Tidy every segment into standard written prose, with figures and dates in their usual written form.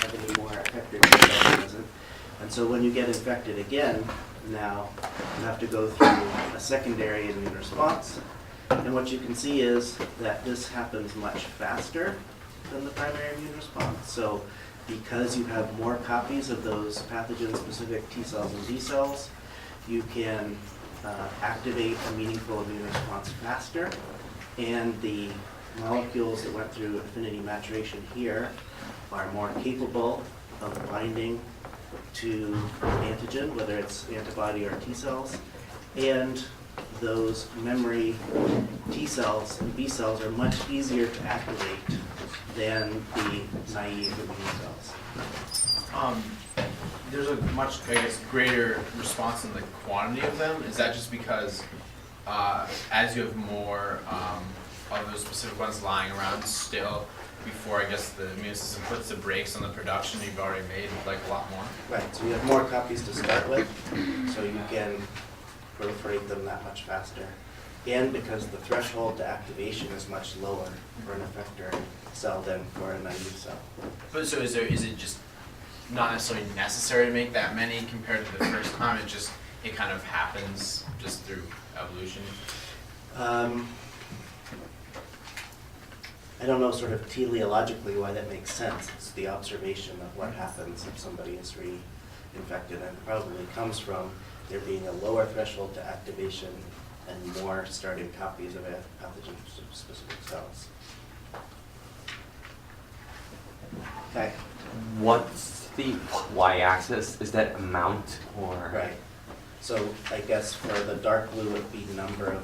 have any more effector T cells present. And so when you get infected again, now you have to go through a secondary immune response. And what you can see is that this happens much faster than the primary immune response. So because you have more copies of those pathogen-specific T cells and B cells, you can activate a meaningful immune response faster. And the molecules that went through affinity maturation here are more capable of binding to antigen, whether it's antibody or T cells. And those memory T cells and B cells are much easier to activate than the naive immune cells. There's a much, I guess, greater response in the quantity of them. Is that just because as you have more of those specific ones lying around still, before I guess the immune system puts the brakes on the production, you've already made like a lot more? Right, so you have more copies to start with, so you can proliferate them that much faster. And because the threshold to activation is much lower for an effector cell than for a naive cell. But so is it just not necessarily necessary to make that many compared to the first time? It kind of happens just through evolution? I don't know sort of teleologically why that makes sense. It's the observation of what happens if somebody is reinfected, and it probably comes from there being a lower threshold to activation and more starting copies of pathogen-specific cells. Okay. What's the y-axis? Is that amount or? Right. So I guess for the dark blue would be number of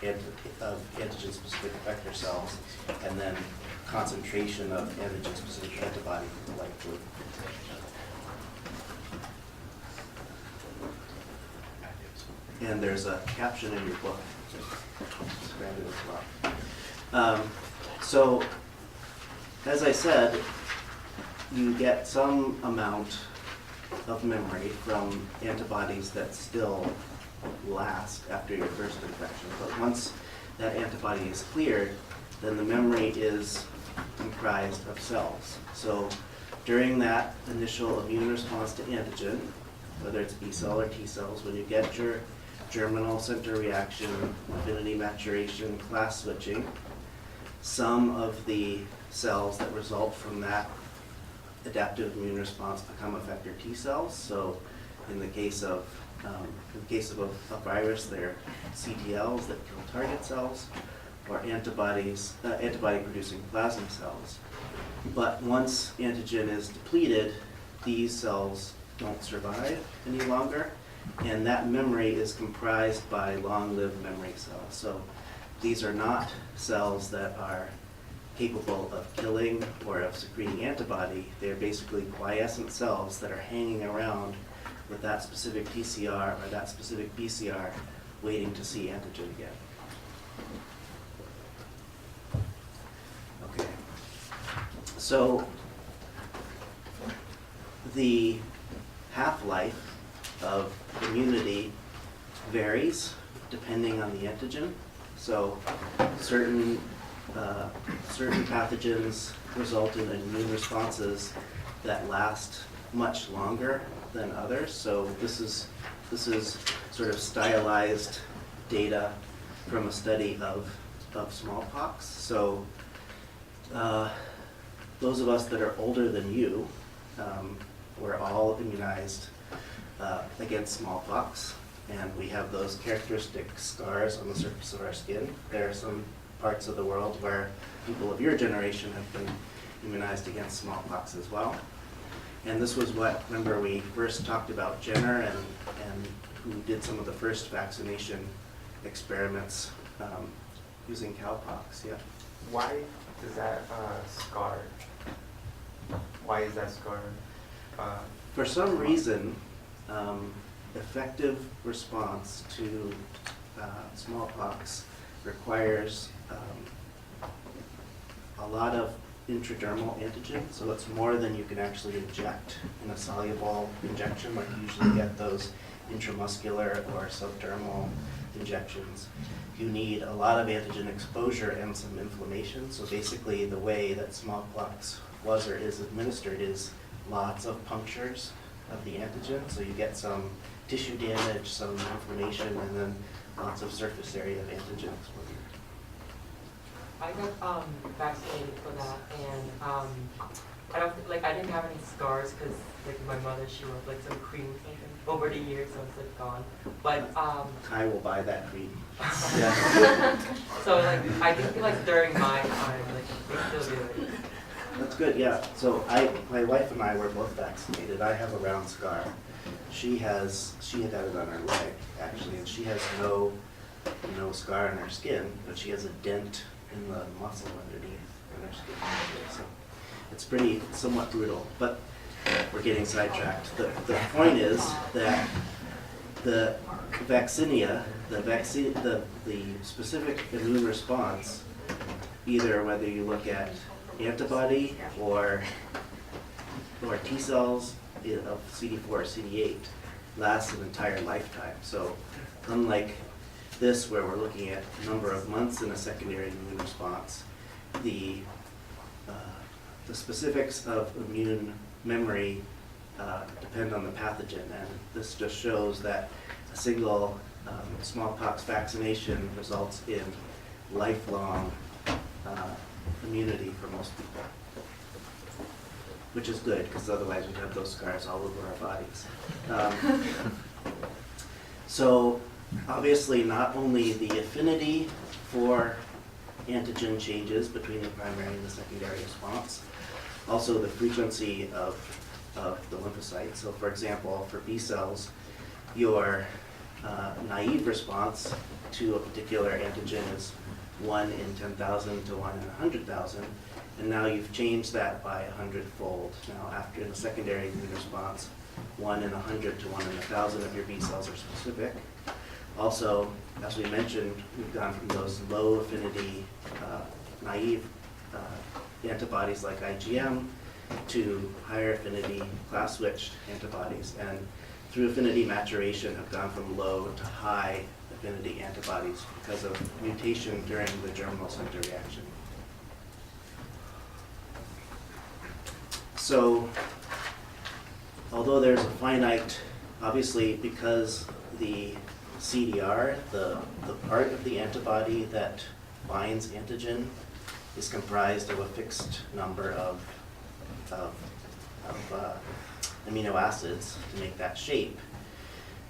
antigen-specific effector cells, and then concentration of antigen-specific antibody in the light blue. And there's a caption in your book. Just grab it as well. So, as I said, you get some amount of memory from antibodies that still last after your first infection. But once that antibody is cleared, then the memory is comprised of cells. So during that initial immune response to antigen, whether it's B cell or T cells, when you get your germinal center reaction, affinity maturation, class switching, some of the cells that result from that adaptive immune response become effector T cells. So in the case of a virus, they're CTLs that kill target cells, or antibody-producing plasma cells. But once antigen is depleted, these cells don't survive any longer, and that memory is comprised by long-lived memory cells. So these are not cells that are capable of killing or of secreting antibody. They're basically quiescent cells that are hanging around with that specific TCR or that specific BCR waiting to see antigen again. Okay. So the half-life of immunity varies depending on the antigen. So certain pathogens result in immune responses that last much longer than others. So this is sort of stylized data from a study of smallpox. So those of us that are older than you were all immunized against smallpox, and we have those characteristic scars on the surface of our skin. There are some parts of the world where people of your generation have been immunized against smallpox as well. And this was what, remember, we first talked about Jenner and who did some of the first vaccination experiments using cowpox. Yeah. Why is that scar? Why is that scar? For some reason, effective response to smallpox requires a lot of intradermal antigen, so it's more than you can actually inject in a soluble injection, like you usually get those intramuscular or subdermal injections. You need a lot of antigen exposure and some inflammation. So basically the way that smallpox was or is administered is lots of punctures of the antigen. So you get some tissue damage, some inflammation, and then lots of surface area of antigen exposure. I got vaccinated for that, and I don't like I didn't have any scars because like my mother, she rubbed like some cream or something over the years, so it's like gone. But I will buy that cream. so like I think like during my time, like they still do it. That's good, yeah. So my wife and I were both vaccinated. I have a round scar. She had it on her leg, actually, and she has no scar on her skin, but she has a dent in the muscle underneath in her skin. So it's somewhat brutal, but we're getting sidetracked. The point is that the vaccinia, the specific immune response, either whether you look at antibody or T cells of CD4 or CD8, lasts an entire lifetime. So unlike this, where we're looking at number of months in a secondary immune response, the specifics of immune memory depend on the pathogen, and this just shows that a single smallpox vaccination results in lifelong immunity for most people, which is good, because otherwise we'd have those scars all over our bodies. So obviously not only the affinity for antigen changes between the primary and the secondary response, also the frequency of the lymphocytes. So for example, for B cells, your naive response to a particular antigen is 1 in 10,000 to 1 in 100,000, and now you've changed that by 100-fold. Now after the secondary immune response, 1 in 100 to 1 in 1,000 of your B cells are specific. Also, as we mentioned, we've gone from those low affinity naive antibodies like IgM to higher affinity class switched antibodies, and through affinity maturation have gone from low to high affinity antibodies because of mutation during the germinal center reaction. So, although there's a finite, obviously because the CDR, the part of the antibody that binds antigen, is comprised of a fixed number of amino acids to make that shape,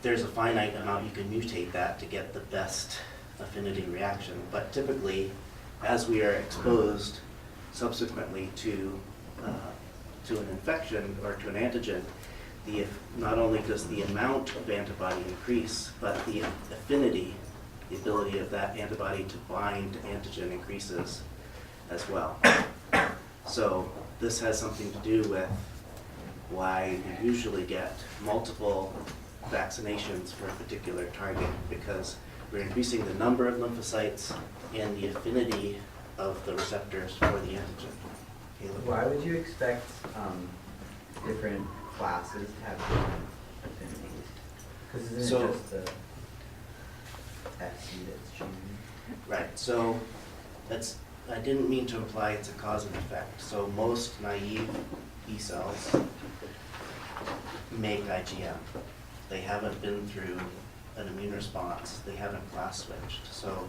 there's a finite amount you can mutate that to get the best affinity reaction. But typically, as we are exposed subsequently to an infection or to an antigen, not only does the amount of antibody increase, but the affinity, the ability of that antibody to bind to antigen increases as well. So this has something to do with why we usually get multiple vaccinations for a particular target, because we're increasing the number of lymphocytes and the affinity of the receptors for the antigen. Caleb? Why would you expect different classes to have different affinities? Because isn't So- it just the FC that's changing? Right, so I didn't mean to imply it's a cause and effect. So most naive B cells make IgM. They haven't been through an immune response. They haven't class switched. So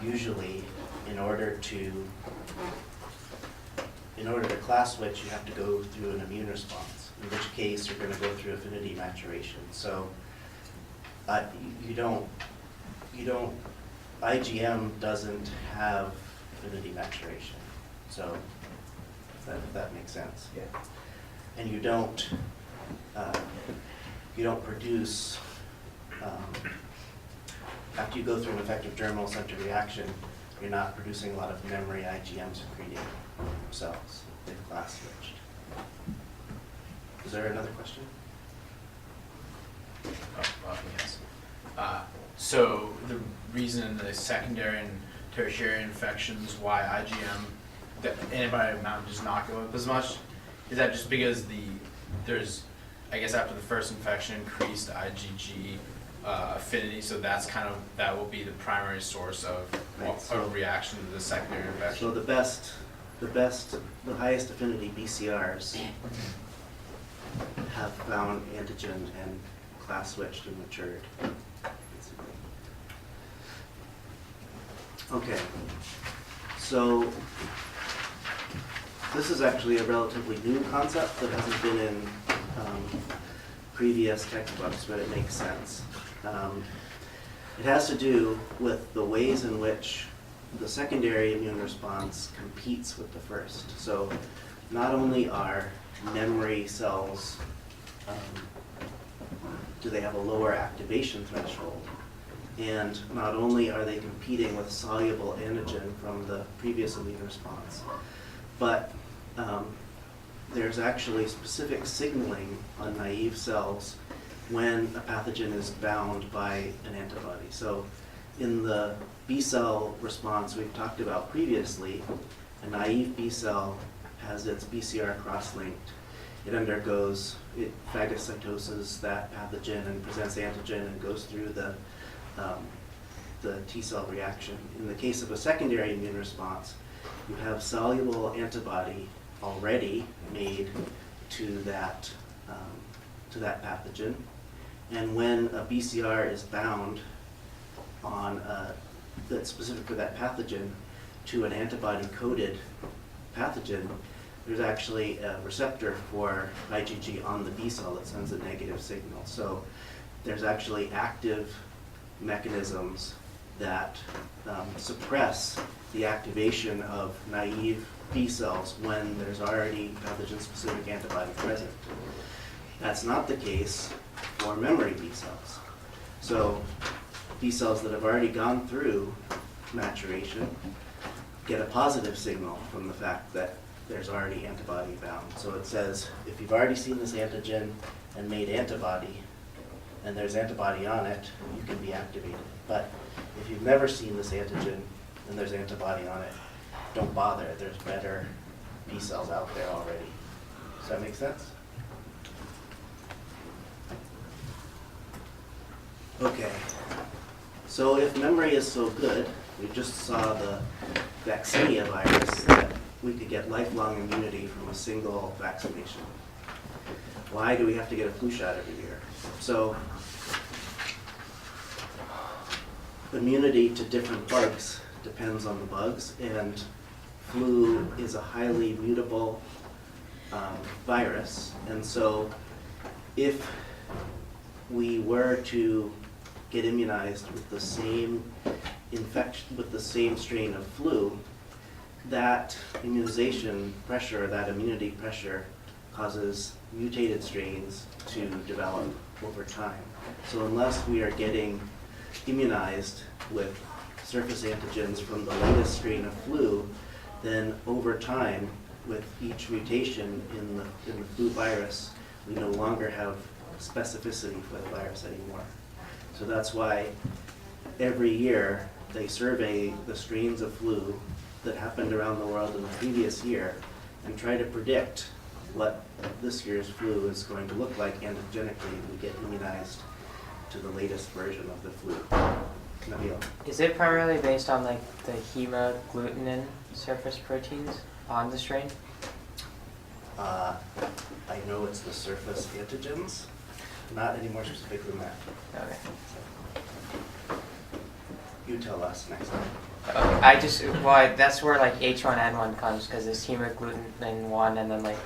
usually, in order to class switch, you have to go through an immune response, in which case you're going to go through affinity maturation. So IgM doesn't have affinity maturation. So if that makes sense. Yeah. And you don't produce, after you go through an effective germinal center reaction, you're not producing a lot of memory IgM secreting cells. They've class switched. Is there another question? Yes. So the reason the secondary and tertiary infections, why IgM, the antibody amount does not go up as much, is that just because there's, I guess after the first infection, increased IgG affinity, so that will be the primary source of Right, so- a reaction to the secondary infection? So the the highest affinity BCRs have found antigen and class switched and matured. Okay, so this is actually a relatively new concept that hasn't been in previous textbooks, but it makes sense. It has to do with the ways in which the secondary immune response competes with the first. So not only are memory cells, do they have a lower activation threshold, and not only are they competing with soluble antigen from the previous immune response, but there's actually specific signaling on naive cells when a pathogen is bound by an antibody. So in the B cell response we've talked about previously, a naive B cell has its BCR cross-linked. It undergoes, it phagocytoses that pathogen and presents antigen and goes through the T cell reaction. In the case of a secondary immune response, you have soluble antibody already made to that pathogen, and when a BCR is bound on that's specific for that pathogen to an antibody-coated pathogen, there's actually a receptor for IgG on the B cell that sends a negative signal. So there's actually active mechanisms that suppress the activation of naive B cells when there's already pathogen-specific antibody present. That's not the case for memory B cells. So B cells that have already gone through maturation get a positive signal from the fact that there's already antibody bound. So it says, if you've already seen this antigen and made antibody, and there's antibody on it, you can be activated. But if you've never seen this antigen and there's antibody on it, don't bother. There's better B cells out there already. Does that make sense? Okay. So if memory is so good, we just saw the vaccinia virus, that we could get lifelong immunity from a single vaccination. Why do we have to get a flu shot every year? So immunity to different bugs depends on the bugs, and flu is a highly mutable virus. And so if we were to get immunized with the same infection, with the same strain of flu, that immunization pressure, that immunity pressure, causes mutated strains to develop over time. So unless we are getting immunized with surface antigens from the latest strain of flu, then over time, with each mutation in the flu virus, we no longer have specificity for the virus anymore. So that's why every year they survey the strains of flu that happened around the world in the previous year and try to predict what this year's flu is going to look like antigenically if we get immunized to the latest version of the flu. Nabil. Is it primarily based on like the hemagglutinin surface proteins on the strain? I know it's the surface antigens, not any more specific than that. Okay. You tell us next time. Okay. That's where like H1N1 comes, because there's hemagglutinin 1 and then like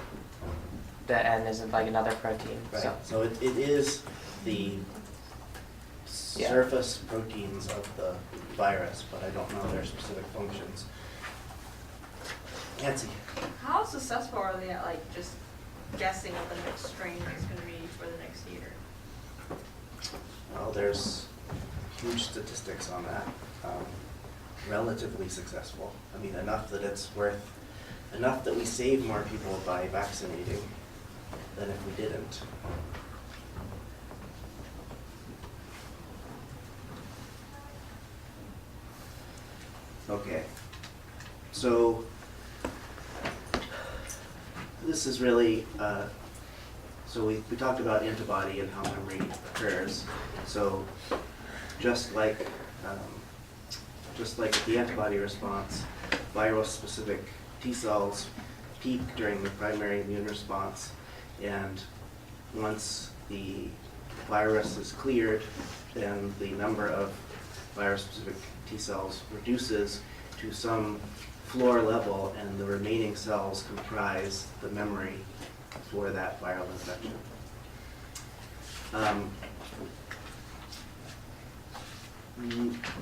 the N isn't like another protein. Right. So it is the surface proteins of the virus, but I don't know their specific functions. Nancy. How successful are they at like just guessing what the next strain is going to be for the next year? Well, there's huge statistics on that. Relatively successful. I mean, enough that we save more people by vaccinating than if we didn't. Okay, so this is really, so we talked about antibody and how memory occurs. So just like the antibody response, viral-specific T cells peak during the primary immune response, and once the virus is cleared, then the number of virus-specific T cells reduces to some floor level, and the remaining cells comprise the memory for that viral infection.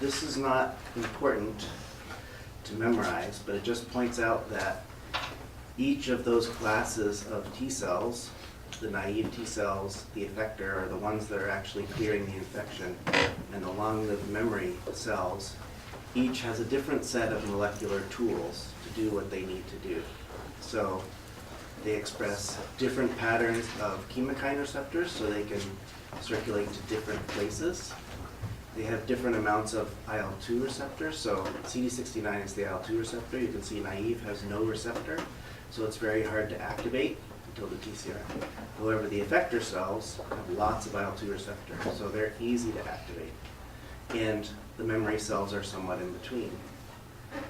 This is not important to memorize, but it just points out that each of those classes of T cells, the naive T cells, the effector, are the ones that are actually clearing the infection, and the long-lived memory cells, each has a different set of molecular tools to do what they need to do. So they express different patterns of chemokine receptors, so they can circulate to different places. They have different amounts of IL-2 receptors, so CD69 is the IL-2 receptor. You can see naive has no receptor, so it's very hard to activate until the TCR. However, the effector cells have lots of IL-2 receptors, so they're easy to activate. And the memory cells are somewhat in between.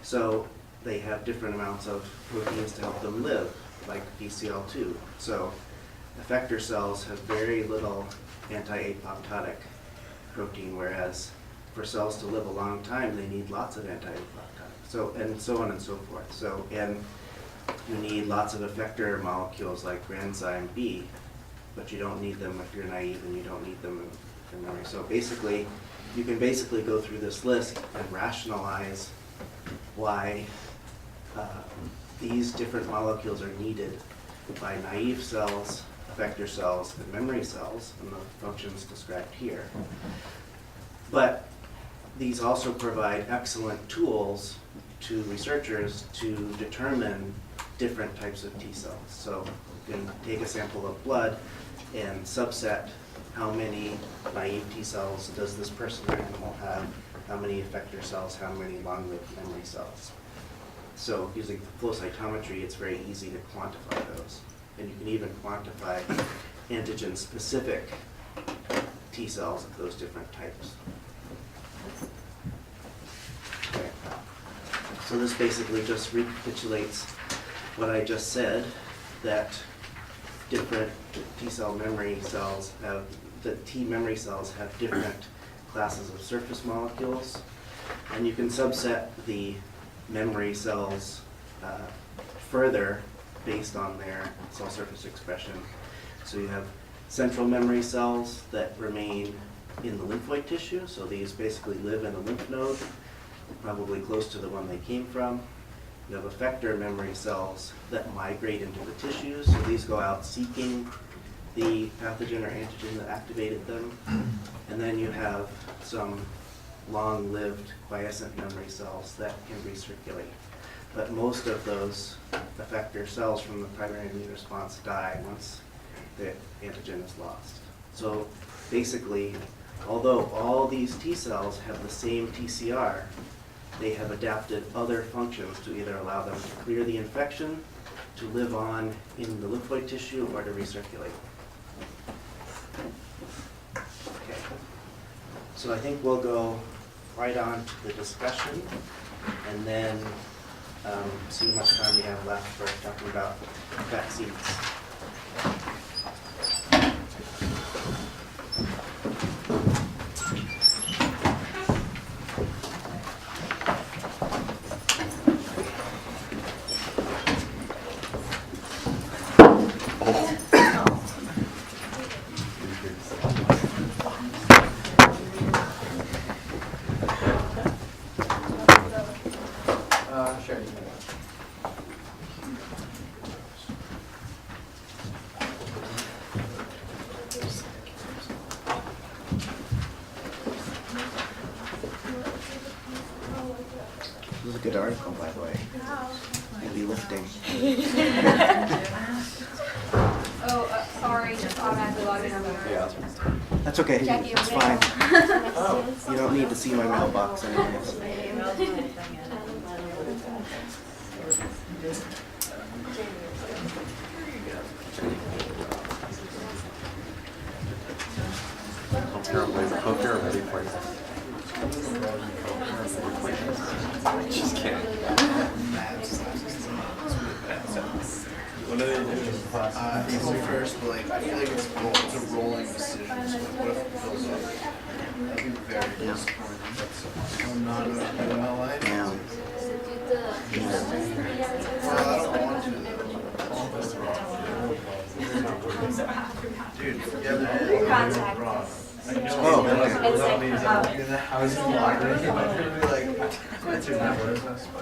So they have different amounts of proteins to help them live, like BCL2. So effector cells have very little anti-apoptotic protein, whereas for cells to live a long time, they need lots of anti-apoptotic. So, and so on and so forth. So, and you need lots of effector molecules like granzyme B, but you don't need them if you're naive, and you don't need them in memory. So basically, you can basically go through this list and rationalize why these different molecules are needed by naive cells, effector cells, and memory cells, and the functions described here. But these also provide excellent tools to researchers to determine different types of T cells. So you can take a sample of blood and subset how many naive T cells does this person or animal have, how many effector cells, how many long-lived memory cells. So using flow cytometry, it's very easy to quantify those. And you can even quantify antigen-specific T cells of those different types. Okay. So this basically just recapitulates what I just said, that different T cell memory cells have, the T memory cells have different classes of surface molecules, and you can subset the memory cells further based on their cell surface expression. So you have central memory cells that remain in the lymphoid tissue, so these basically live in a lymph node, probably close to the one they came from. You have effector memory cells that migrate into the tissues, so these go out seeking the pathogen or antigen that activated them. And then you have some long-lived quiescent memory cells that can recirculate. But most of those effector cells from the primary immune response die once the antigen is lost. So basically, although all these T cells have the same TCR, they have adapted other functions to either allow them to clear the infection, to live on in the lymphoid tissue, or to recirculate. Okay. So I think we'll go right on to the discussion, and then see how much time we have left for talking about vaccines. Sure. This is a good article, by the way. Heavy lifting. Sorry, just automatically logged in on Yeah. That's okay. Jackie, It's over fine. there. You don't need to see my mailbox anyways. Hope you're ready for it. Just kidding. Easy first, but like, I feel like it's a rolling decision, so what if it fills up? That'd be very disappointing. I'm not a UMLI. Yeah. Well, I don't want to. Dude, yeah, there is. Oh, okay. I was in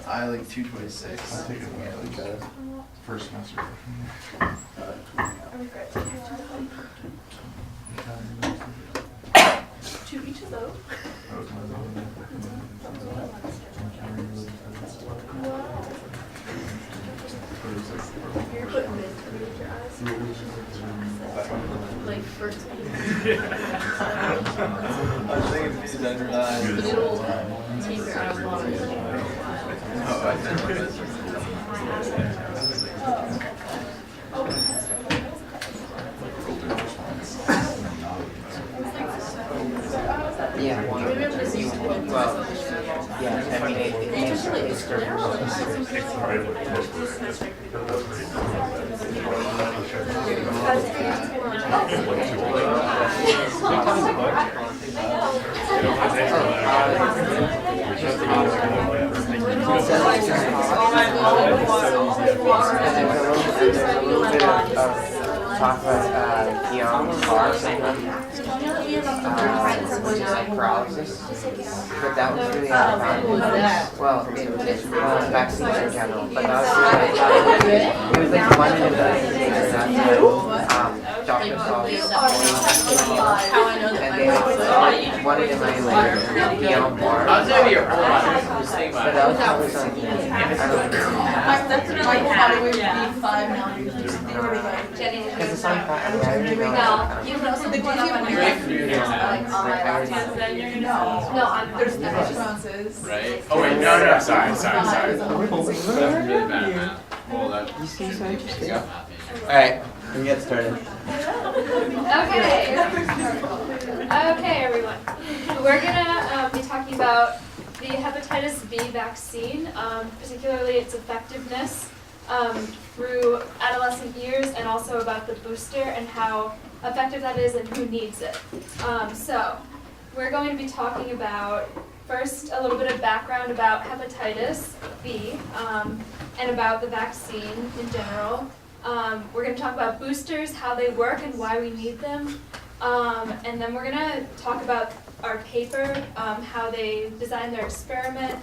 I like 226. I'll take it away, like, first semester. To each of those. You're putting this underneath your eyes. Like first. I was thinking these under eyes. But it'll take your eyes longer. Yeah, well, yeah, I mean, it's talk about Guillain-Barré syndrome, which is like paralysis, but that was really well, it's vaccines in general, but that was really it was like one investigation that Dr. Saul and they wanted to emulate Guillain-Barré. I'll tell you, hold on. But that was probably something, I don't know. That's what I thought it would be 5 now. Because it's on I already know. You can also pick one up on your like on my left hand, then you're gonna no, I'm there's no responses. Right? Oh wait, no, sorry. That's really bad math. Well, that. You seem so interested. Alright, we can get started. Okay. Okay, everyone. We're gonna be talking about the hepatitis B vaccine, particularly its effectiveness through adolescent years, and also about the booster and how effective that is and who needs it. So we're going to be talking about first a little bit of background about hepatitis B and about the vaccine in general. We're going to talk about boosters, how they work and why we need them. And then we're going to talk about our paper, how they designed their experiment,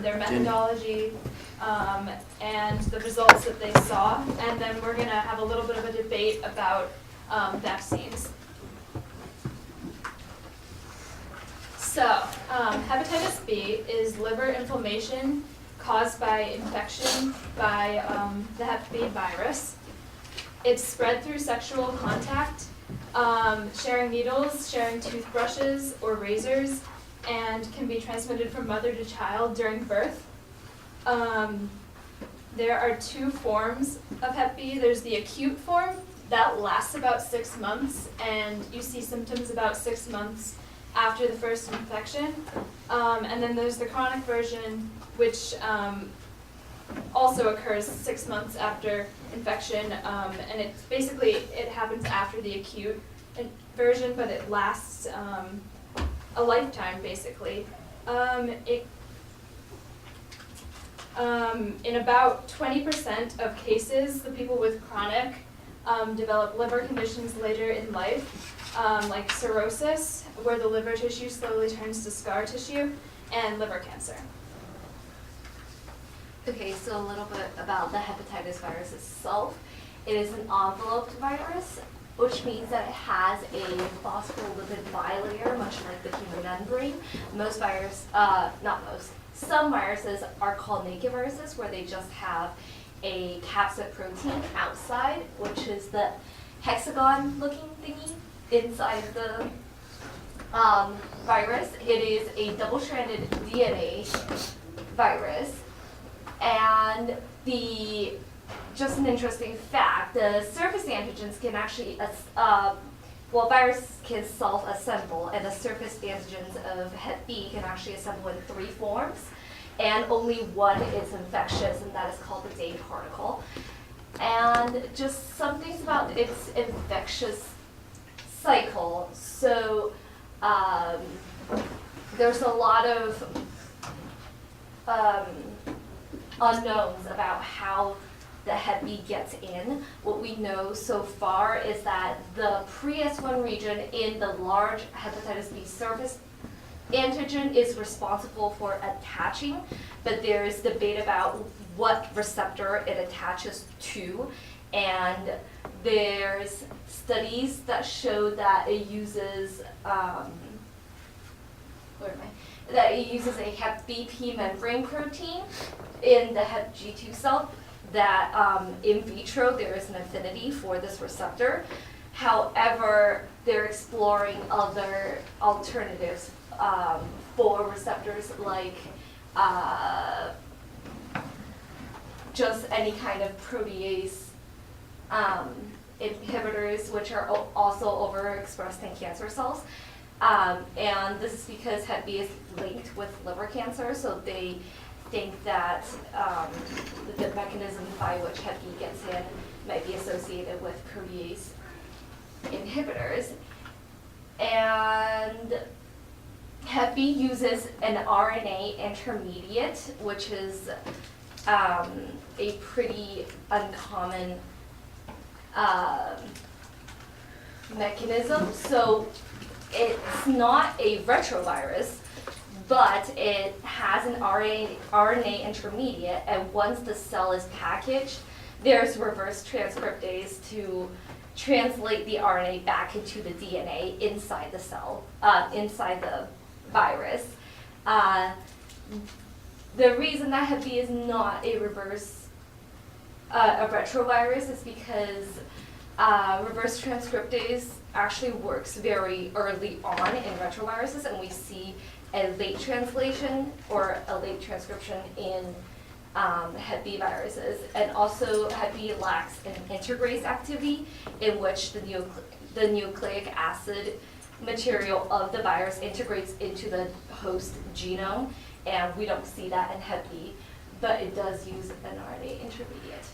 their methodology, and the results that they saw. And then we're going to have a little bit of a debate about vaccines. So, hepatitis B is liver inflammation caused by infection by the Hep B virus. It's spread through sexual contact, sharing needles, sharing toothbrushes or razors, and can be transmitted from mother to child during birth. There are 2 forms of Hep B. There's the acute form that lasts about 6 months, and you see symptoms about 6 months after the first infection. And then there's the chronic version, which also occurs 6 months after infection, and it's basically, it happens after the acute version, but it lasts a lifetime, basically. In about 20% of cases, the people with chronic develop liver conditions later in life, like cirrhosis, where the liver tissue slowly turns to scar tissue, and liver cancer. Okay, so a little bit about the hepatitis virus itself. It is an enveloped virus, which means that it has a phospholipid bilayer, much like the human membrane. Most viruses, not most, some viruses are called naked viruses, where they just have a capsid protein outside, which is the hexagon-looking thingy inside the virus. It is a double-stranded DNA virus, and just an interesting fact, the surface antigens can actually, viruses can self-assemble, and the surface antigens of Hep B can actually assemble in 3 forms, and only one is infectious, and that is called the Dave particle. and just some things about its infectious cycle. So there's a lot of unknowns about how the Hep B gets in. What we know so far is that the pre-S1 region in the large hepatitis B surface antigen is responsible for attaching, but there is debate about what receptor it attaches to, and there's studies that show that it uses a Hep BP membrane protein in the Hep G2 cell, that in vitro there is an affinity for this receptor. However, they're exploring other alternatives for receptors, like just any kind of protease inhibitors, which are also overexpressed in cancer cells. And this is because Hep B is linked with liver cancer, so they think that the mechanism by which Hep B gets in might be associated with protease inhibitors. And Hep B uses an RNA intermediate, which is a pretty uncommon mechanism. So it's not a retrovirus, but it has an RNA intermediate, and once the cell is packaged, there's reverse transcriptase to translate the RNA back into the DNA inside the cell, inside the virus. The reason that Hep B is not a retrovirus is because reverse transcriptase actually works very early on in retroviruses, and we see a late translation or a late transcription in Hep B viruses. And also Hep B lacks an integrase activity, in which the nucleic acid material of the virus integrates into the host genome, and we don't see that in Hep B, but it does use an RNA intermediate.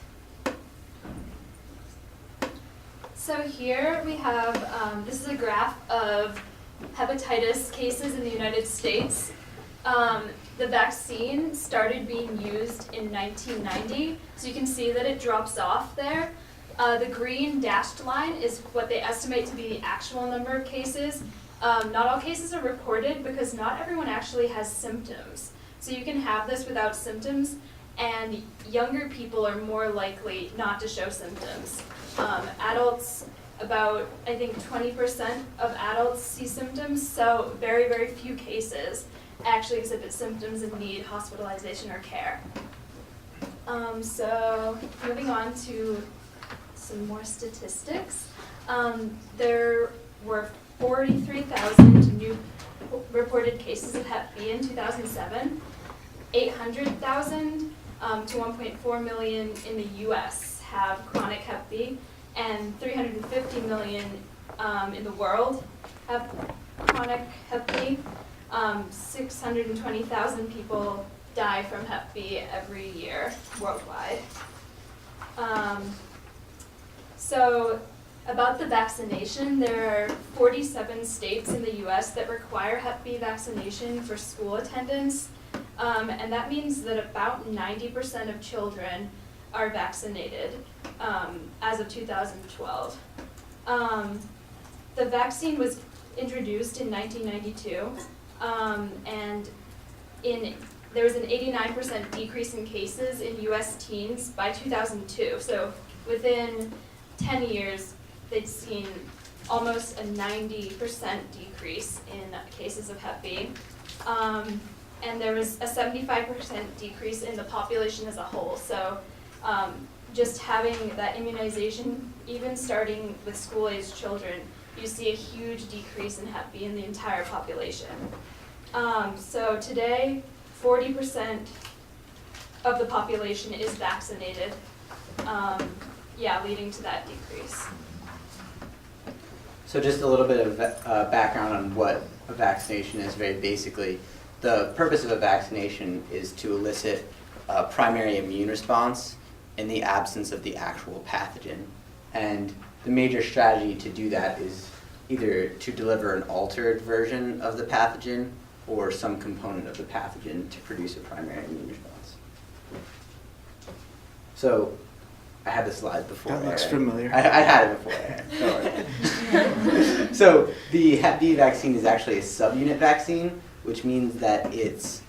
So here we have, this is a graph of hepatitis cases in the United States. The vaccine started being used in 1990, so you can see that it drops off there. The green dashed line is what they estimate to be the actual number of cases. Not all cases are reported because not everyone actually has symptoms. So you can have this without symptoms, and younger people are more likely not to show symptoms. Adults, about, I think, 20% of adults see symptoms, so very, very few cases actually exhibit symptoms and need hospitalization or care. So moving on to some more statistics. There were 43,000 new reported cases of Hep B in 2007, 800,000 to 1.4 million in the US have chronic Hep B, and 350 million in the world have chronic Hep B. 620,000 people die from Hep B every year worldwide. So about the vaccination, there are 47 states in the US that require Hep B vaccination for school attendance, and that means that about 90% of children are vaccinated as of 2012. The vaccine was introduced in 1992, and there was an 89% decrease in cases in US teens by 2002. So within 10 years, they'd seen almost a 90% decrease in cases of Hep B. And there was a 75% decrease in the population as a whole. So just having that immunization, even starting with school-aged children, you see a huge decrease in Hep B in the entire population. So today, 40% of the population is vaccinated, leading to that decrease. So just a little bit of background on what a vaccination is very basically. The purpose of a vaccination is to elicit a primary immune response in the absence of the actual pathogen. And the major strategy to do that is either to deliver an altered version of the pathogen or some component of the pathogen to produce a primary immune response. So, I had the slide before. That looks Aaron. familiar. I had it before, Aaron. Don't worry. So, the Hep B vaccine is actually a subunit vaccine, which means that it's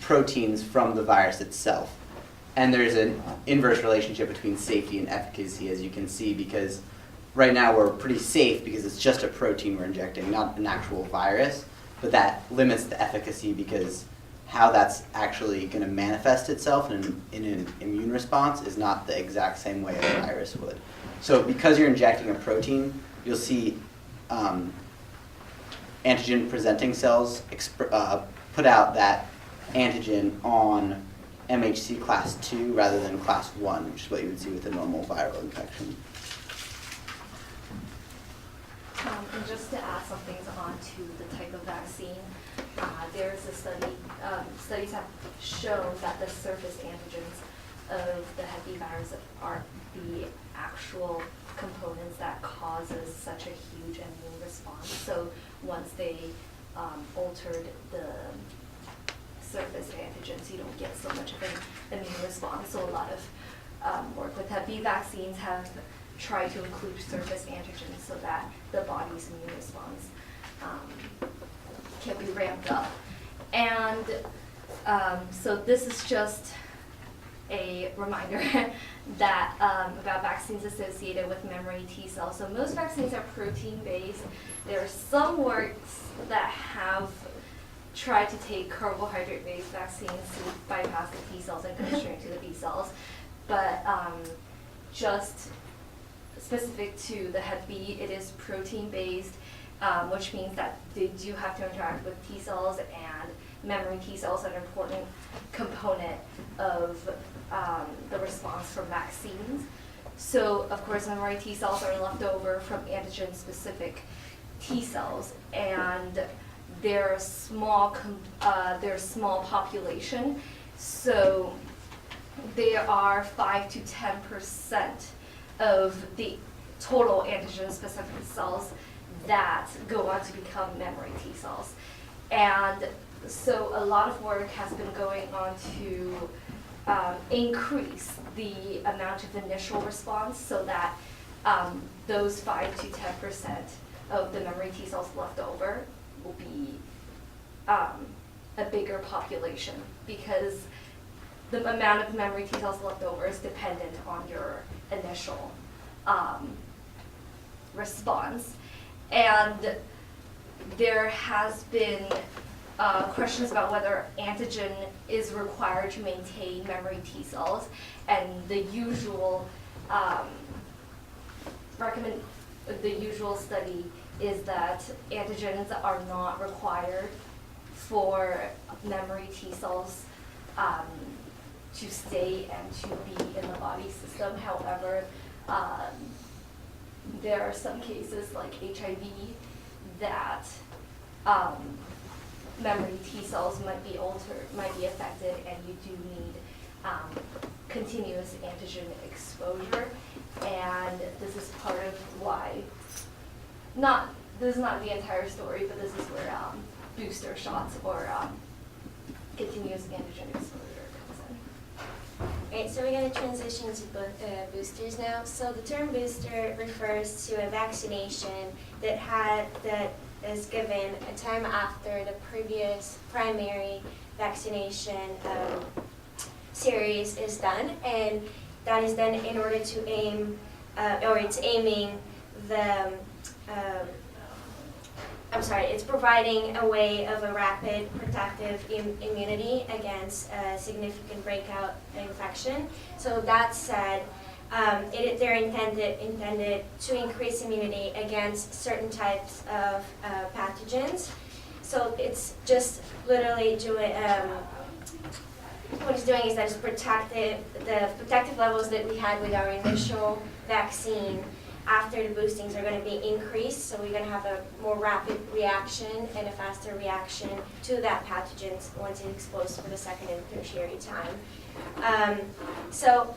proteins from the virus itself. And there's an inverse relationship between safety and efficacy, as you can see, because right now we're pretty safe because it's just a protein we're injecting, not an actual virus. But that limits the efficacy because how that's actually going to manifest itself in an immune response is not the exact same way a virus would. So because you're injecting a protein, you'll see antigen-presenting cells put out that antigen on MHC class 2 rather than class 1, which is what you would see with a normal viral infection. And just to add some things on to the type of vaccine, there's a study, studies have shown that the surface antigens of the Hep B virus are the actual components that causes such a huge immune response. So once they altered the surface antigens, you don't get so much of an immune response. So a lot of work with Hep B vaccines have tried to include surface antigens so that the body's immune response can be ramped up. And so this is just a reminder that about vaccines associated with memory T cells. So most vaccines are protein-based. There are some works that have tried to take carbohydrate-based vaccines to bypass the T cells and go straight to the B cells. But just specific to the Hep B, it is protein-based, which means that they do have to interact with T cells, and memory T cells are an important component of the response from vaccines. So, of course, memory T cells are left over from antigen-specific T cells, and they're a small population. So, they are 5 to 10% of the total antigen-specific cells that go on to become memory T cells. And so a lot of work has been going on to increase the amount of initial response so that those 5 to 10% of the memory T cells left over will be a bigger population, because the amount of memory T cells left over is dependent on your initial response. And there has been questions about whether antigen is required to maintain memory T cells, and the usual study is that antigens are not required for memory T cells to stay and to be in the body system. However, there are some cases like HIV that memory T cells might be altered, might be affected, and you do need continuous antigen exposure. And this is part of why, this is not the entire story, but this is where booster shots or continuous antigen exposure comes in. Alright, so we're going to transition to boosters now. So the term booster refers to a vaccination that is given a time after the previous primary vaccination series is done, and that is done in order to aim, or it's aiming the, it's providing a way of a rapid protective immunity against a significant breakout infection. So that said, they're intended to increase immunity against certain types of pathogens. So it's just literally doing, what it's doing is that it's the protective levels that we had with our initial vaccine after the boostings are going to be increased, so we're going to have a more rapid reaction and a faster reaction to that pathogen once it's exposed for the second and tertiary time. So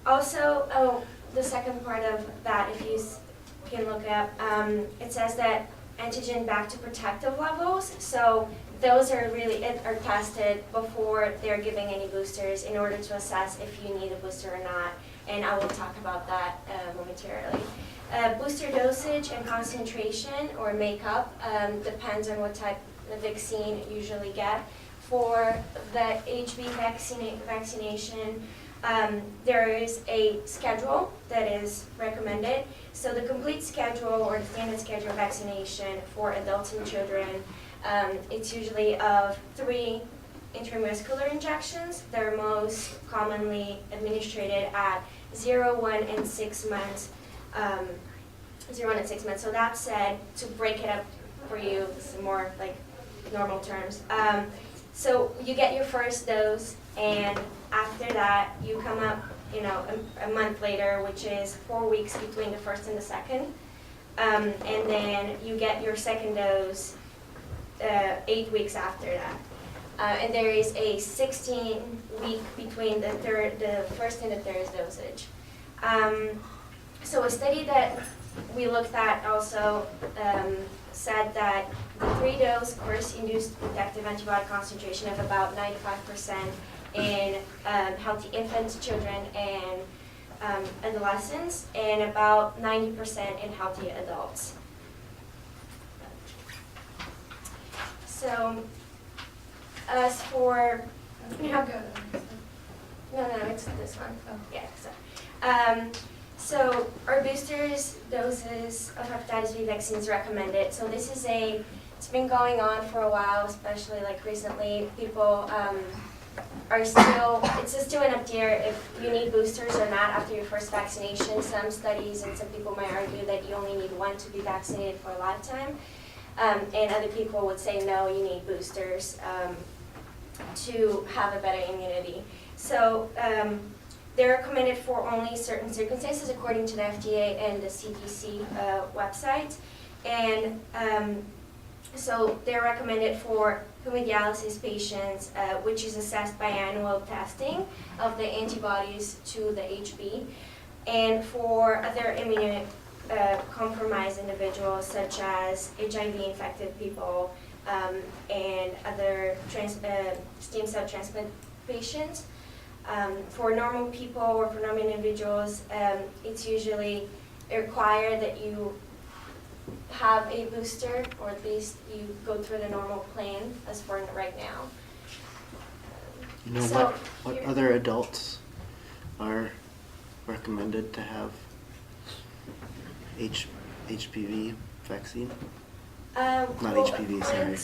Also, oh, the second part of that, if you can look up, it says that antigen back to protective levels. So those are tested before they're giving any boosters in order to assess if you need a booster or not. And I will talk about that momentarily. Booster dosage and concentration or makeup depends on what type of vaccine you usually get. For the HB vaccination, there is a schedule that is recommended. So the complete schedule or the standard schedule of vaccination for adults and children, it's usually of 3 intramuscular injections. They're most commonly administered at 0, 1, and 6 months. 0, 1, and 6 months. So that said, to break it up for you, this is more like normal terms. So you get your first dose, and after that, you come up, a month later, which is 4 weeks between the first and the second. And then you get your second dose 8 weeks after that. And there is a 16-week between the first and the third dosage. So a study that we looked at also said that the 3-dose course-induced protective antibody concentration of about 95% in healthy infants, children, and adolescents, and about 90% in healthy adults. So, as for no, it's this one. Oh, yeah. So our boosters doses of hepatitis B vaccines recommended. So this is it's been going on for a while, especially like recently. People it's still an up tier if you need boosters or not after your first vaccination. Some studies and some people might argue that you only need 1 to be vaccinated for a lifetime. And other people would say, no, you need boosters to have a better immunity. So they're recommended for only certain circumstances according to the FDA and the CDC website. And so they're recommended for hemodialysis patients, which is assessed by annual testing of the antibodies to the HB. And for other immunocompromised individuals, such as HIV-infected people and other stem cell transplant patients. For normal people or for normal individuals, it's usually required that you have a booster, or at least you go through the normal plan as for right now. You know So what other adults are recommended to have HPV vaccine? Not HPV, sorry.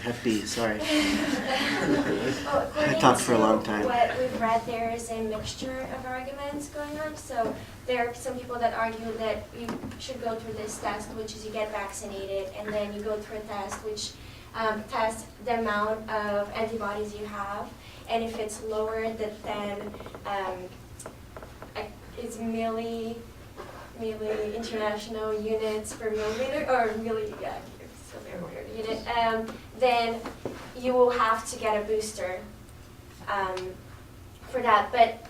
Hep B, sorry. Well, I talked for a long time. What we've read, there is a mixture of arguments going on. So there are some people that argue that you should go through this test, which is you get vaccinated, and then you go through a test which tests the amount of antibodies you have, and if it's lower than it's milli international units per milliliter, or unit, then you will have to get a booster for that. But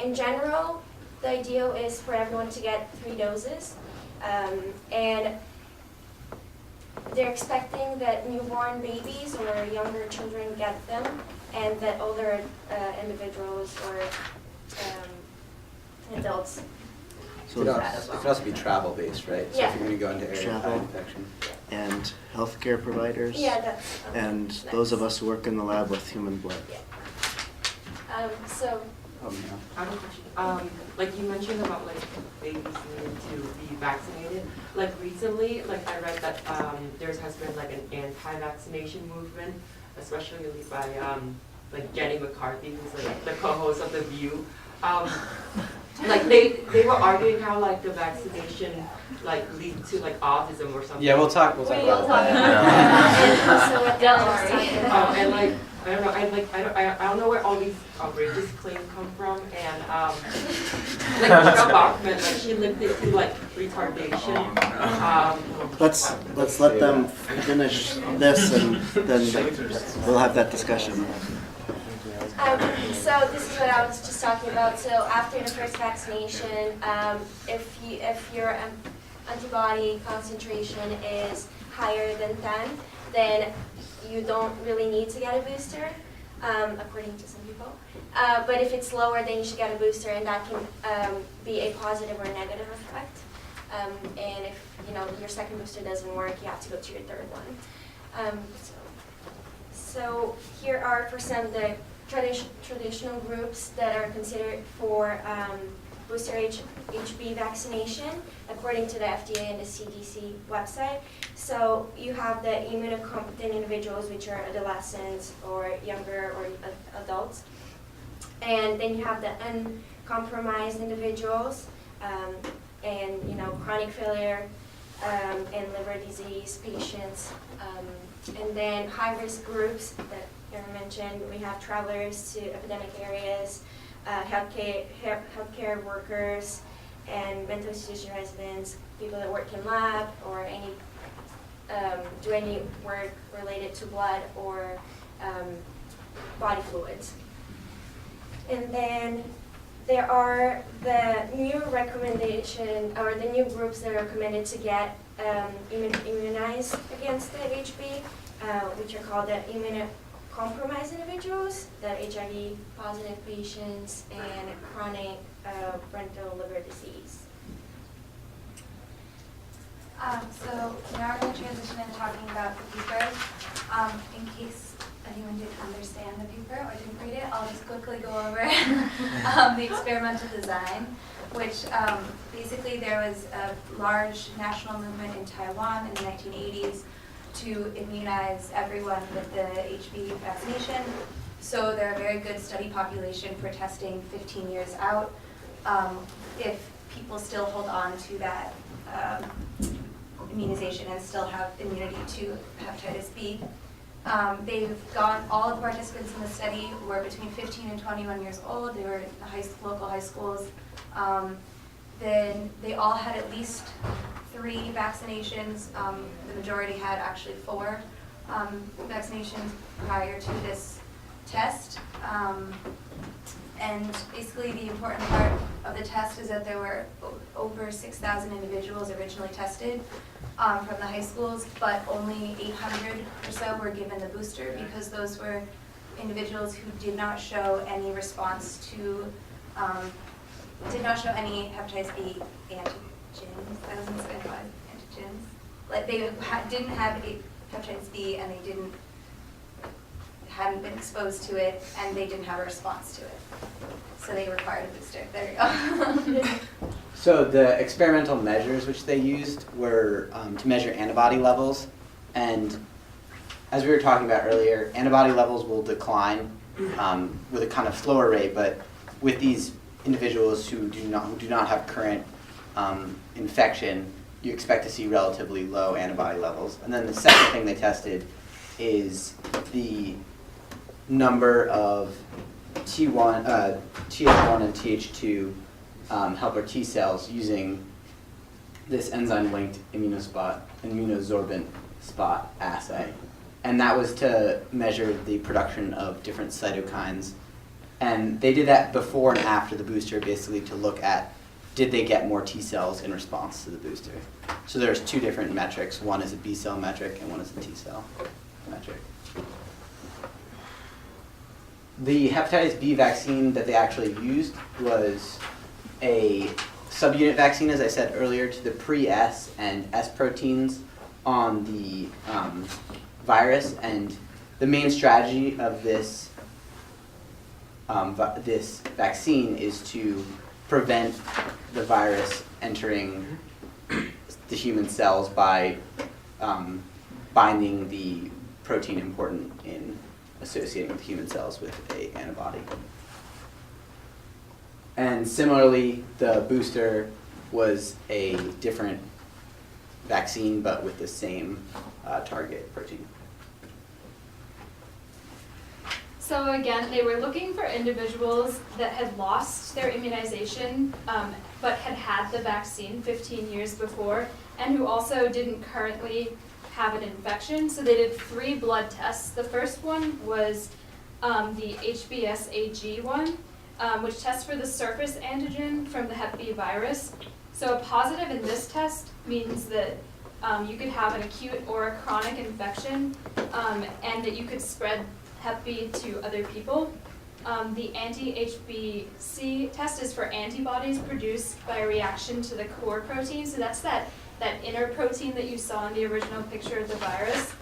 in general, the ideal is for everyone to get 3 doses. And they're expecting that newborn babies or younger children get them, and that older individuals or adults. So it can also be travel-based, right? So Yeah. if you're going to go into area of high Travel. infection. And healthcare providers. Yeah, that's. And those of us who work in the lab with human blood. So. Oh, yeah. I have a question. Like you mentioned about like babies needing to be vaccinated. Like recently, like I read that there has been like an anti-vaccination movement, especially by like Jenny McCarthy, who's like the co-host of The View. Like they were arguing how like the vaccination like leads to like autism or something. Yeah, we'll talk We'll about talk that. about that. Don't worry. And like I don't know, I don't know where all these outrageous claims come from, and like Michelle Bachmann, like she linked it to like retardation. Let's let them finish this, and then we'll have that discussion. So So this is what I was just talking about. So after the first vaccination, if your antibody concentration is higher than 10, then you don't really need to get a booster, according to some people. But if it's lower, then you should get a booster, and that can be a positive or negative effect. And if your second booster doesn't work, you have to go to your third one. So here are for some of the traditional groups that are considered for booster HB vaccination, according to the FDA and the CDC website. So you have the immunocompetent individuals, which are adolescents or younger or adults. And then you have the uncompromised individuals, and chronic failure and liver disease patients. And then high-risk groups that Aaron mentioned, we have travelers to epidemic areas, healthcare workers, and mental institution residents, people that work in lab or do any work related to blood or body fluids. And then there are the new recommendation, or the new groups that are recommended to get immunized against the HB, which are called the immunocompromised individuals, the HIV positive patients, and chronic parental liver disease. So now we're going to transition into talking about the paper. In case anyone didn't understand the paper or didn't read it, I'll just quickly go over the experimental design, which basically there was a large national movement in Taiwan in the 1980s to immunize everyone with the HB vaccination. So they're a very good study population for testing 15 years out. If people still hold on to that immunization and still have immunity to hepatitis B. All of the participants in the study were between 15 and 21 years old. They were in local high schools. Then they all had at least 3 vaccinations. The majority had actually 4 vaccinations prior to this test. And basically the important part of the test is that there were over 6,000 individuals originally tested from the high schools, but only 800 or so were given the booster because those were individuals who did not show any response to, did not show any hepatitis B antigens. I was going to say antigens. Like they didn't have hepatitis B and they hadn't been exposed to it, and they didn't have a response to it. So they required a booster. There you go. So the experimental measures which they used were to measure antibody levels, and as we were talking about earlier, antibody levels will decline with a kind of slower rate, but with these individuals who do not have current infection, you expect to see relatively low antibody levels. And then the second thing they tested is the number of TH1 and TH2 helper T cells using this enzyme-linked immunosorbent spot assay. And that was to measure the production of different cytokines. And they did that before and after the booster, basically to look at did they get more T cells in response to the booster. So there's 2 different metrics. One is a B cell metric and one is a T cell metric. The hepatitis B vaccine that they actually used was a subunit vaccine, as I said earlier, to the pre-S and S proteins on the virus. And the main strategy of this this vaccine is to prevent the virus entering the human cells by binding the protein important in associating with human cells with an antibody. And similarly, the booster was a different vaccine, but with the same target protein. So again, they were looking for individuals that had lost their immunization, but had had the vaccine 15 years before, and who also didn't currently have an infection. So they did 3 blood tests. The first one was the HBsAg one, which tests for the surface antigen from the Hep B virus. So a positive in this test means that you could have an acute or a chronic infection, and that you could spread Hep B to other people. The anti-HBC test is for antibodies produced by a reaction to the core protein. So that's that inner protein that you saw in the original picture of the virus.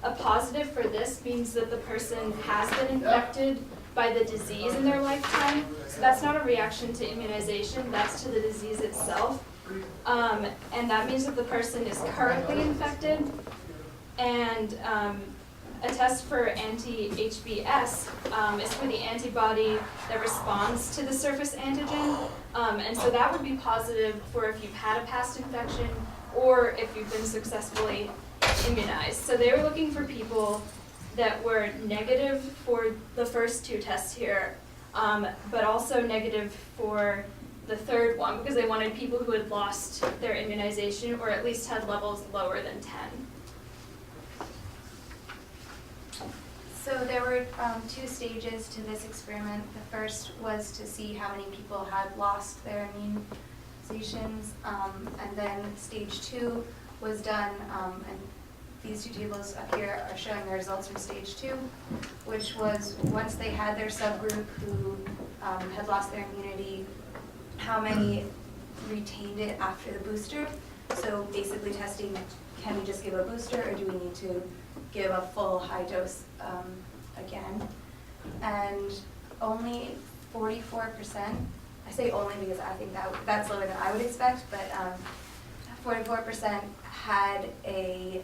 A positive for this means that the person has been infected by the disease in their lifetime. So that's not a reaction to immunization, that's to the disease itself. And that means that the person is currently infected. And a test for anti-HBs is for the antibody that responds to the surface antigen. And so that would be positive for if you've had a past infection or if you've been successfully immunized. So they were looking for people that were negative for the first two tests here, but also negative for the third one because they wanted people who had lost their immunization or at least had levels lower than 10. So there were 2 stages to this experiment. The first was to see how many people had lost their immunizations, and then stage 2 was done, and these 2 tables up here are showing the results from stage 2, which was once they had their subgroup who had lost their immunity, how many retained it after the booster. So basically testing, can we just give a booster or do we need to give a full high dose again? And only 44%, I say only because I think that's lower than I would expect, but 44% had a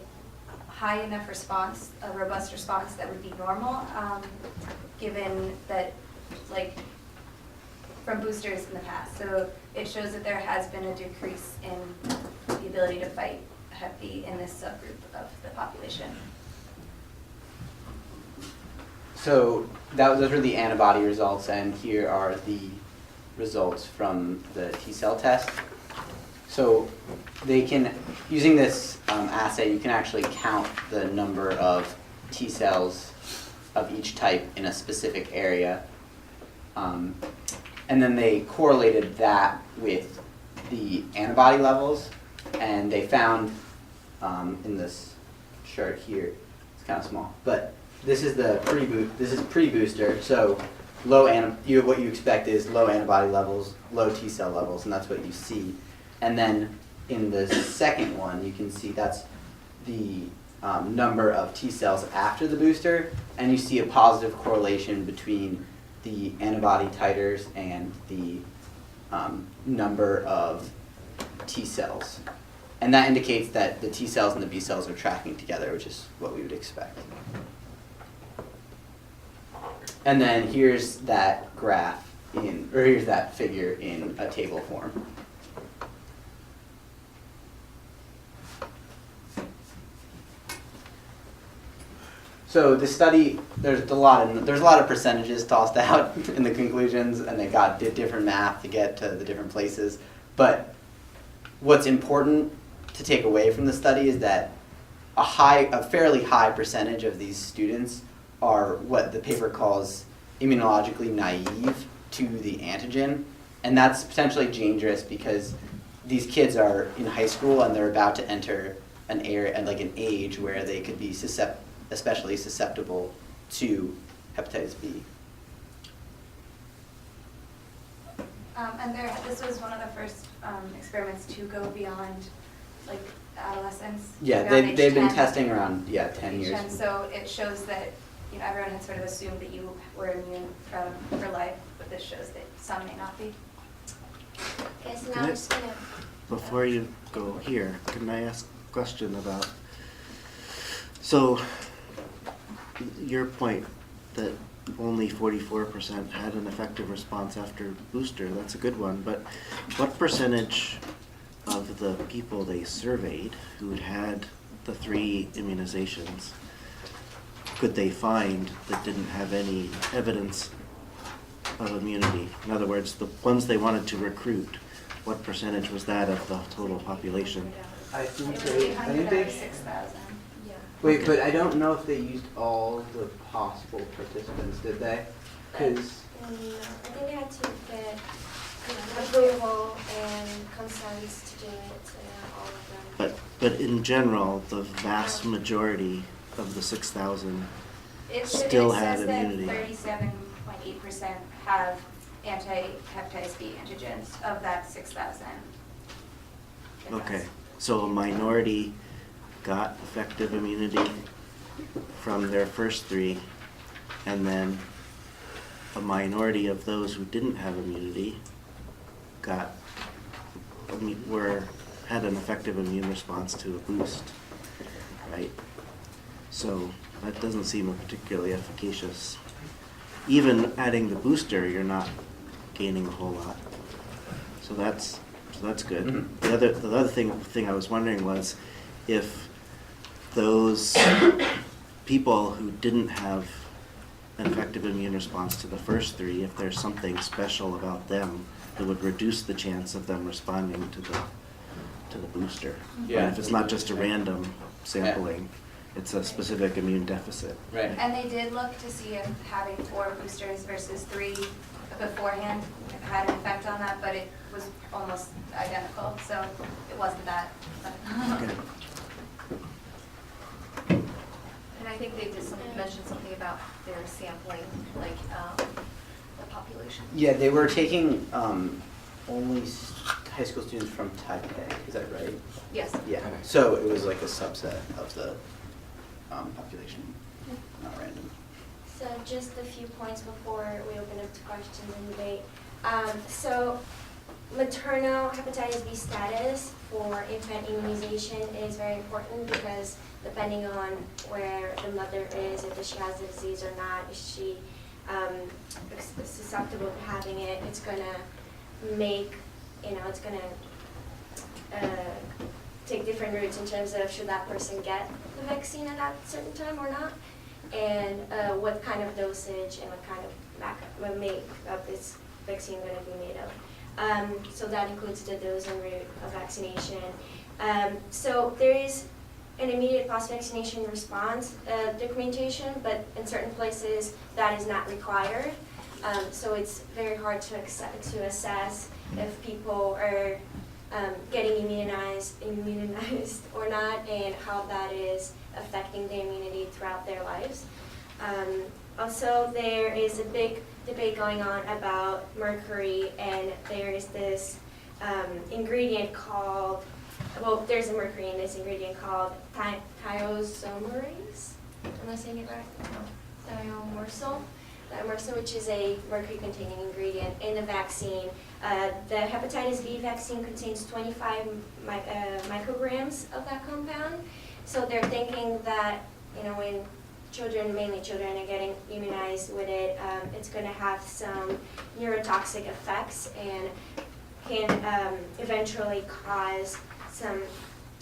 high enough response, a robust response that would be normal, given that, like, from boosters in the past. So it shows that there has been a decrease in the ability to fight Hep B in this subgroup of the population. So those were the antibody results, and here are the results from the T-cell test. So they can, using this assay, you can actually count the number of T-cells of each type in a specific area. And then they correlated that with the antibody levels, and they found in this chart here, it's kind of small, but this is the pre-booster. So what you expect is low antibody levels, low T-cell levels, and that's what you see. And then in the second one, you can see that's the number of T-cells after the booster, and you see a positive correlation between the antibody titers and the number of T-cells. And that indicates that the T-cells and the B-cells are tracking together, which is what we would expect. And then here's that graph here's that figure in a table form. So the study, there's a lot of percentages tossed out in the conclusions, and they did different math to get to the different places. But what's important to take away from the study is that a fairly high percentage of these students are what the paper calls immunologically naive to the antigen, and that's potentially dangerous because these kids are in high school and they're about to enter an age where they could be especially susceptible to hepatitis B. And this was one of the first experiments to go beyond, like, adolescence. Yeah, they've been testing around 10 years. And so it shows that, you know, everyone had sort of assumed that you were immune for life, but this shows that some may not be. Okay, so now I'm just gonna. Before you go here, can I ask a question about, so your point that only 44% had an effective response after booster, that's a good one, but what percentage of the people they surveyed who had the 3 immunizations could they find that didn't have any evidence of immunity? In other words, the ones they wanted to recruit, what percentage was that of the total population? I think It was 800 out of 6,000. Wait, but I don't know if they used all the possible participants, did they? Because No, I think they had to get approval and consents to do it to all of them. But in general, the vast majority of the 6,000 still had immunity. It says that 37.8% have anti-hepatitis B antigens of that 6,000. Okay, so a minority got effective immunity from their first 3, and then a minority of those who didn't have immunity had an effective immune response to a boost, right? So that doesn't seem particularly efficacious. Even adding the booster, you're not gaining a whole lot. So that's good. Mhm. The other thing I was wondering was if those people who didn't have an effective immune response to the first 3, if there's something special about them that would reduce the chance of them responding to the booster. Yeah. And if it's not just a random sampling, it's a specific immune deficit. Right. And they did look to see if having 4 boosters versus 3 beforehand had an effect on that, but it was almost identical, so it wasn't that. Okay. And I think they did mention something about their sampling, like the population. Yeah, they were taking only high school students from Taipei, is that right? Yes. Yeah, so it was like a subset of the population, not random. So just a few points before we open up to questions and debate. So maternal hepatitis B status for infant immunization is very important because depending on where the mother is, if she has the disease or not, is she susceptible to having it, it's gonna make, it's gonna take different routes in terms of should that person get the vaccine at that certain time or not, and what kind of dosage and what kind of makeup is vaccine going to be made of. So that includes the dose and route of vaccination. So there is an immediate post-vaccination response documentation, but in certain places that is not required. So it's very hard to assess if people are getting immunized or not, and how that is affecting their immunity throughout their lives. Also, there is a big debate going on about mercury, and there is this ingredient called, there's a mercury in this ingredient called thiazomerase. Am I saying it right? No. Thiamersa, which is a mercury-containing ingredient in the vaccine. The hepatitis B vaccine contains 25 micrograms of that compound. So they're thinking that, when children, mainly children, are getting immunized with it, it's going to have some neurotoxic effects and can eventually cause some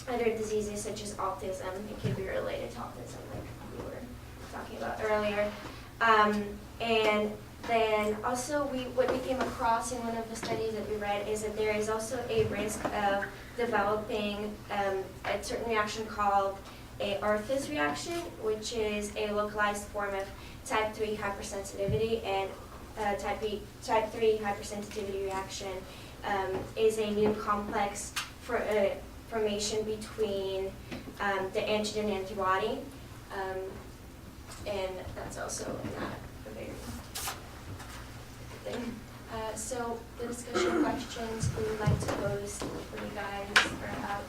other diseases such as autism. It could be related to autism, like we were talking about earlier. And then also what we came across in one of the studies that we read is that there is also a risk of developing a certain reaction called a Arthus reaction, which is a localized form of type 3 hypersensitivity, and type 3 hypersensitivity reaction is a new complex formation between the antigen and antibody, and that's also not a very thing. So the discussion questions we would like to pose for you guys are out.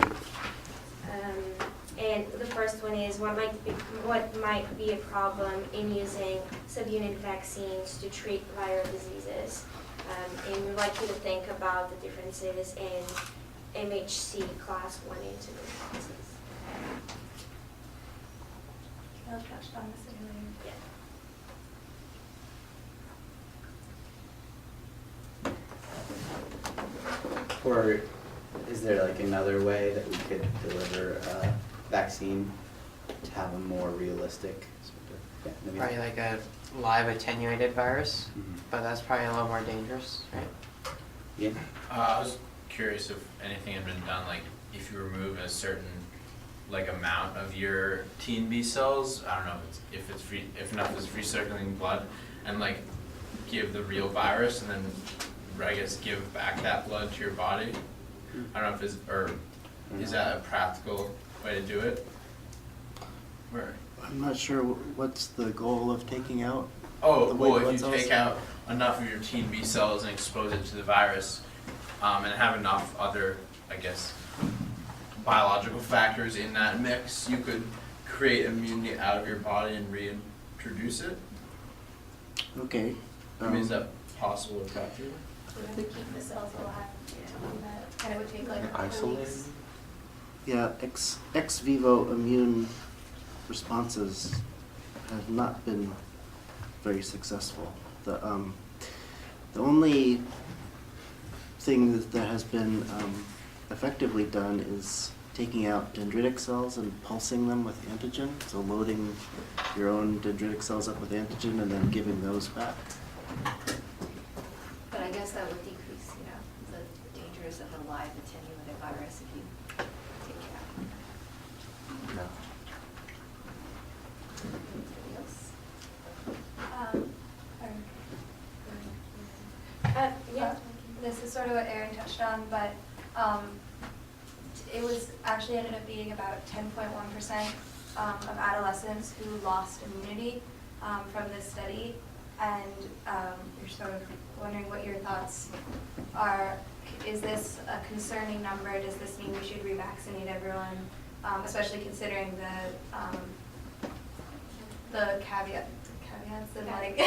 And the first one is what might be a problem in using subunit vaccines to treat viral diseases, and we'd like you to think about the differences in MHC class 1 and 2 responses. I'll touch on this earlier. Yeah. Or is there like another way that we could deliver a vaccine to have a more realistic sort of, maybe? Probably like a live attenuated virus, Mhm. but that's probably a little more dangerous, right? Yeah. I was curious if anything had been done, like if you remove a certain like amount of your teen B cells. I don't know if enough is free circulating blood, and like give the real virus, and then I guess give back that blood to your body. I don't know if is that a practical way to do it? Where? I'm not sure what's the goal of taking out. Oh, the white well, blood if you cells? take out enough of your teen B cells and expose it to the virus, and have enough other, I guess, biological factors in that mix, you could create immunity out of your body and reintroduce it. Okay. I mean, is that possible or practical? To keep the cells alive, and it would take like a couple Isolated? weeks. Yeah, ex vivo immune responses have not been very successful. The only thing that has been effectively done is taking out dendritic cells and pulsing them with antigen. So loading your own dendritic cells up with antigen and then giving those back. But I guess that would decrease, the dangers of a live attenuated virus if you take it out. No. Anybody else? Yeah, this is sort of what Erin touched on, but it was actually ended up being about 10.1% of adolescents who lost immunity from this study, and you're sort of wondering what your thoughts are. Is this a concerning number? Does this mean we should revaccinate everyone, especially considering the caveats and like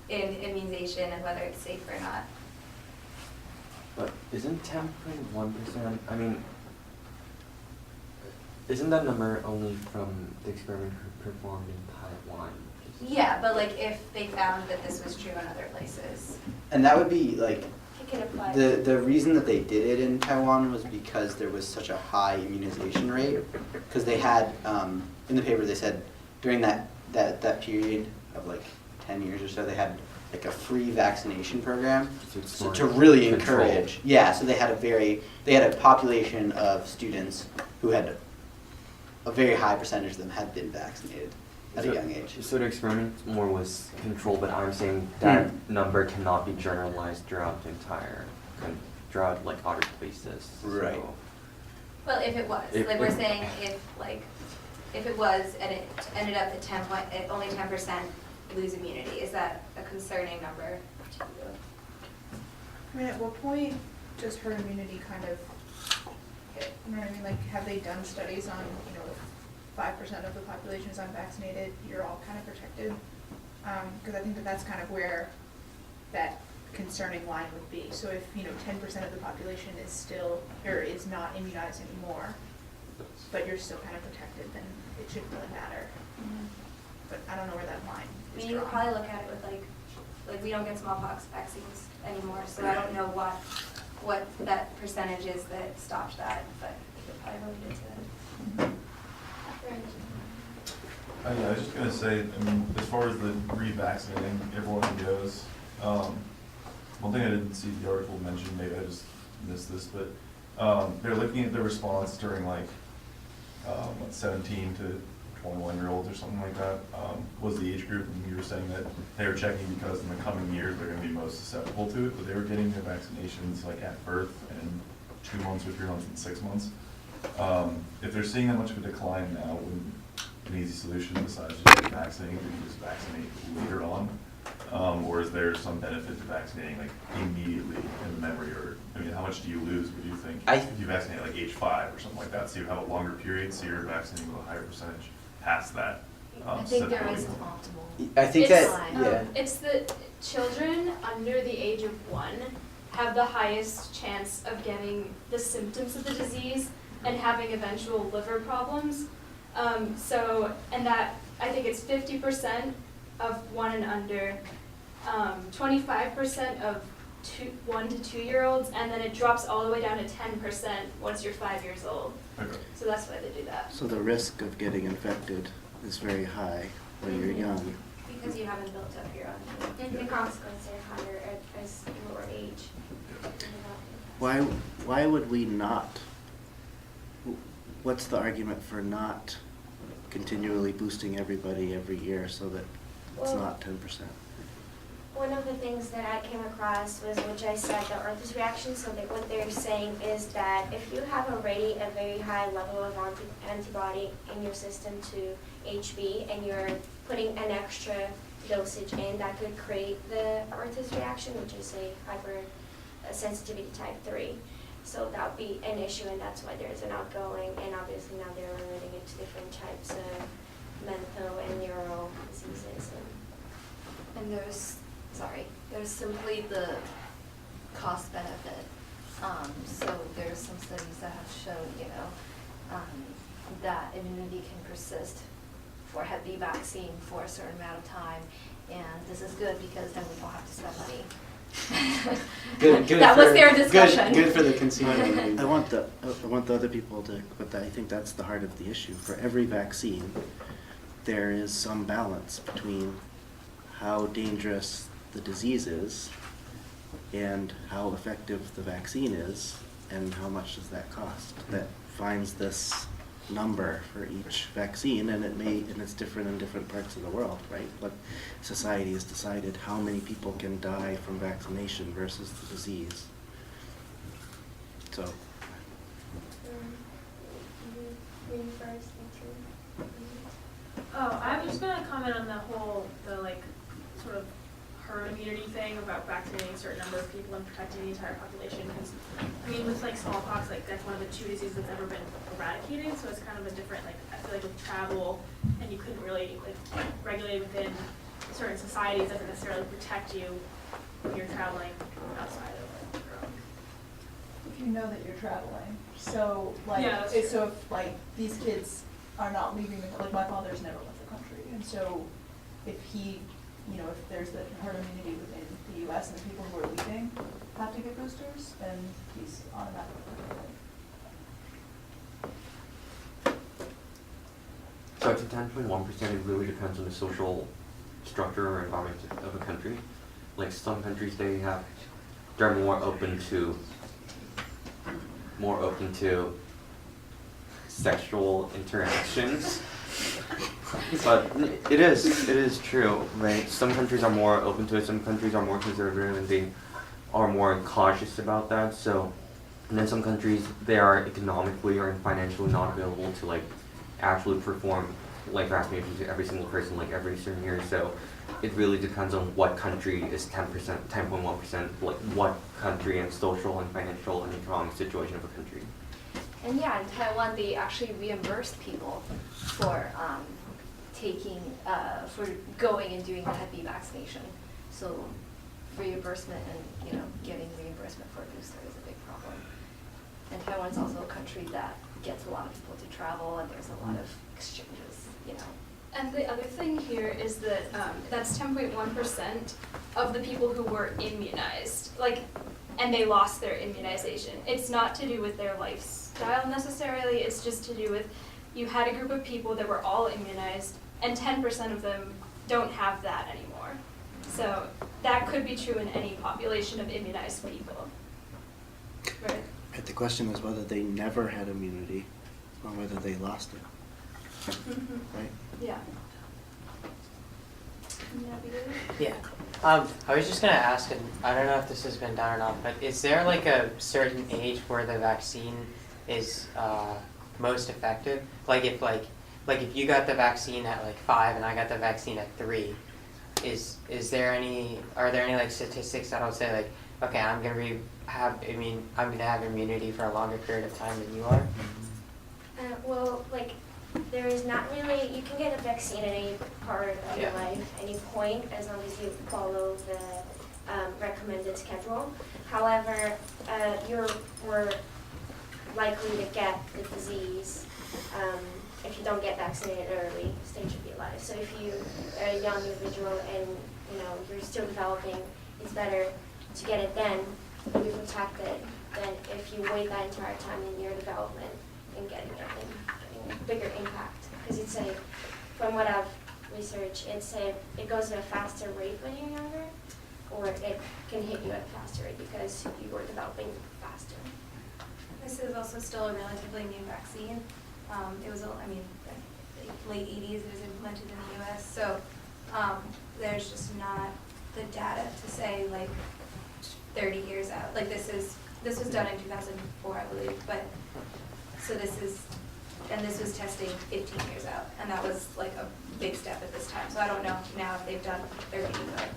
in immunization and whether it's safe or not? But isn't 10.1%, I mean, isn't that number only from the experiment performed in Taiwan? Yeah, but like if they found that this was true in other places. And that would be like, It can apply. the reason that they did it in Taiwan was because there was such a high immunization rate. Because they had, in the paper they said during that period of like 10 years or so, they had like a free vaccination program to really encourage. Yeah, so they had a population of students who had a very high percentage of them had been vaccinated at a young age. So the experiment more was controlled, but I'm saying that number cannot be generalized throughout the entire, throughout like other places. Right. So. Well, if it was, like we're saying, if it was and it ended up at only 10% lose immunity, is that a concerning number to you? I mean, at what point does herd immunity kind of hit? You know what I mean? Like, have they done studies on, if 5% of the population is unvaccinated, you're all kind of protected? Because I think that's kind of where that concerning line would be. So if, 10% of the population is still, or is not immunized anymore, but you're still kind of protected, then it shouldn't really matter. But I don't know where that line I is mean, you could drawn. probably look at it with like we don't get smallpox vaccines anymore, so I don't know what that percentage is that stopped that, but you could probably look into it. Yeah, I was just gonna say, I mean, as far as the revaccinating everyone who goes, one thing I didn't see the article mention, maybe I just missed this, but they're looking at the response during 17 to 21-year-olds or something like that, was the age group, and you were saying that they were checking because in the coming years they're gonna be most susceptible to it, but they were getting their vaccinations like at birth and 2 months or 3 months and 6 months. If they're seeing that much of a decline now, wouldn't an easy solution besides just vaccinating, would you just vaccinate later on? Or is there some benefit to vaccinating like immediately in the memory, or, I mean, how much do you lose, what do you think? If you vaccinate like age 5 or something like that, so you have a longer period, so you're vaccinating with a higher percentage past that. I think there is an optimal. I think It's the children under the age of 1 have the highest chance of getting the symptoms of the disease and having eventual liver problems. And that, I think it's 50% of 1 and under, 25% of 1 to 2-year-olds, and then it drops all the way down to 10% once you're 5 years old. Okay. So that's why they do that. So the risk of getting infected is very high when you're young. Because you haven't built up your own. And the consequences are higher at a lower age. Why would we not? what's the argument for not continually boosting everybody every year so that it's Well, not 10%? One of the things that I came across was, which I said, the Arthur's reaction. So that what they're saying is that if you have already a very high level of antibody in your system to HB and you're putting an extra dosage in, that could create the Arthur's reaction, which is a hypersensitivity type 3. So that would be an issue, and that's why there's an outgoing, and obviously now they're limiting it to different types of mental and neural diseases. And there's simply the cost benefit. So there's some studies that have shown, that immunity can persist for Hep B vaccine for a certain amount of time. And this is good because then we don't have to spend money. That was their discussion. Good for the consumer. I want the other people to, but I think that's the heart of the issue. For every vaccine, there is some balance between how dangerous the disease is and how effective the vaccine is, and how much does that cost. That finds this number for each vaccine, and it's different in different parts of the world, right? But society has decided how many people can die from vaccination versus the disease. So. Oh, I'm just gonna comment on the sort of herd immunity thing about vaccinating a certain number of people and protecting the entire population. Because, I mean, with smallpox, that's one of the 2 diseases that's ever been eradicated. So it's kind of a different, I feel like with travel, and you couldn't really regulate within certain societies, doesn't necessarily protect you when you're traveling outside of your own. If you know that you're traveling, so Yeah, that's so if these kids are not leaving my father's never left the country, and so if he, if there's the herd immunity within the U.S. and the people who are leaving have to get boosters, then he's automatically covered. So it's 10.1%, it really depends on the social structure or environment of a country. Like some countries, they're more open to sexual interactions. But it is true, right? Some countries are more open to it, some countries are more conservative, and they are more cautious about that. So, and then some countries, they are economically or financially not available to actually perform vaccinations to every single person every certain year. So it really depends on what country is 10.1%, what country and social and financial and economic situation of a country. And yeah, in Taiwan, they actually reimbursed people for for going and doing the Hep B vaccination. So reimbursement and getting reimbursement for a booster is a big problem. And Taiwan is also a country that gets a lot of people to travel, and there's a lot of exchanges. And the other thing here is that that's 10.1% of the people who were immunized, and they lost their immunization. It's not to do with their lifestyle necessarily, it's just to do with you had a group of people that were all immunized, and 10% of them don't have that anymore. So that could be true in any population of immunized people. Right? But the question is whether they never had immunity or whether they lost it. Right? Yeah. Yeah. I was just gonna ask, and I don't know if this has been done or not, but is there a certain age where the vaccine is most effective? If you got the vaccine at 5 and I got the vaccine at 3, are there any statistics that'll say okay, I'm gonna have immunity for a longer period of time than you are? There is not really, you can get a vaccine at any part of your life, any point, as long as you follow the recommended schedule. However, you're more likely to get the disease if you don't get vaccinated early stage of your life. So if you are a young individual and you're still developing, it's better to get it then and be protected than if you wait that entire time in your development and getting a bigger impact. Because from what I've researched, it goes at a faster rate when you're younger, or it can hit you at a faster rate because you are developing faster. This is also still a relatively new vaccine. It was, I mean, late 80s, it was implemented in the US, so there's just not the data to say like 30 years out. Like this was done in 2004, I believe, but so this was testing 15 years out, and that was like a big step at this time. So I don't know now if they've done 30, but.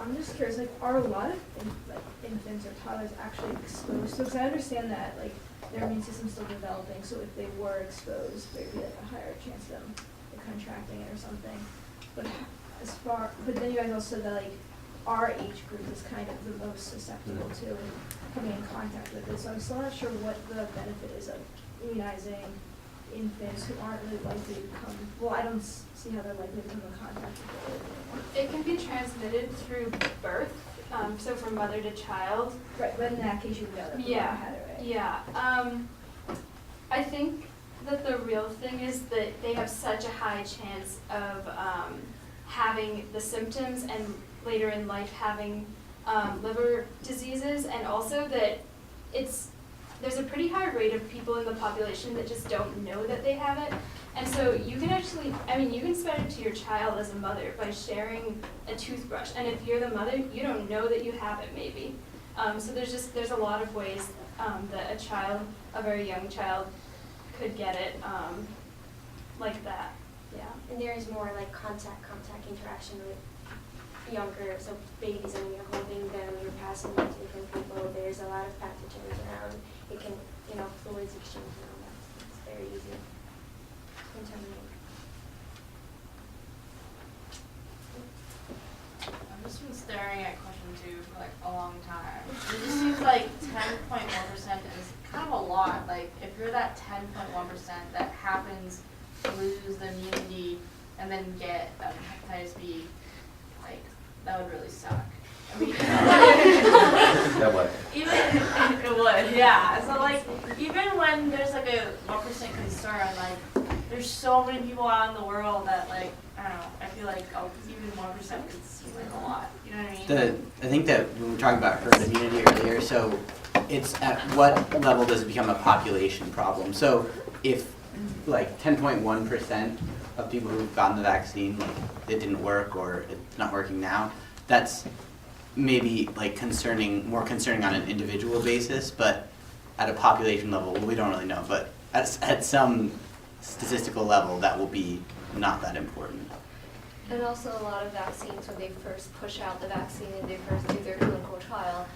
I'm just curious, like, are a lot of infants or toddlers actually exposed? So, because I understand that, like, their immune system's still developing, so if they were exposed, there'd be like a higher chance of them contracting it or something. But but then you guys also said that like our age group is kind of the most susceptible to coming in contact with it. So I'm still not sure what the benefit is of immunizing infants who aren't really likely to come. Well, I don't see how they're likely to come in contact with it. It can be transmitted through birth, so from mother to child. Right, but in that case you know that the mom had it, right? Yeah. I think that the real thing is that they have such a high chance of having the symptoms and later in life having liver diseases, and also that there's a pretty high rate of people in the population that just don't know that they have it. And so you can actually, you can spread it to your child as a mother by sharing a toothbrush. And if you're the mother, you don't know that you have it maybe. So there's a lot of ways that a very young child could get it like that, yeah. And there is more like contact interaction with younger, so babies, and you're holding them, you're passing them to different people. There's a lot of pathogens around. It can, fluids exchange and all that. It's very easy to contaminate. I've just been staring at question 2 for like a long time. It just seems like 10.1% is kind of a lot. Like if you're that 10.1% that happens to lose the immunity and then get hepatitis B, like that would really suck. I mean, That would. It would, yeah. So like, even when there's like a 1% concern, like there's so many people out in the world that like, I don't know, I feel like, even 1% could seem like a lot. You know what I mean? I think that when we were talking about herd immunity earlier, so it's at what level does it become a population problem? So if like 10.1% of people who've gotten the vaccine, like it didn't work or it's not working now, that's maybe like more concerning on an individual basis, but at a population level, we don't really know. But at some statistical level, that will be not that important. And also a lot of vaccines, when they first push out the vaccine and they first do their clinical trial,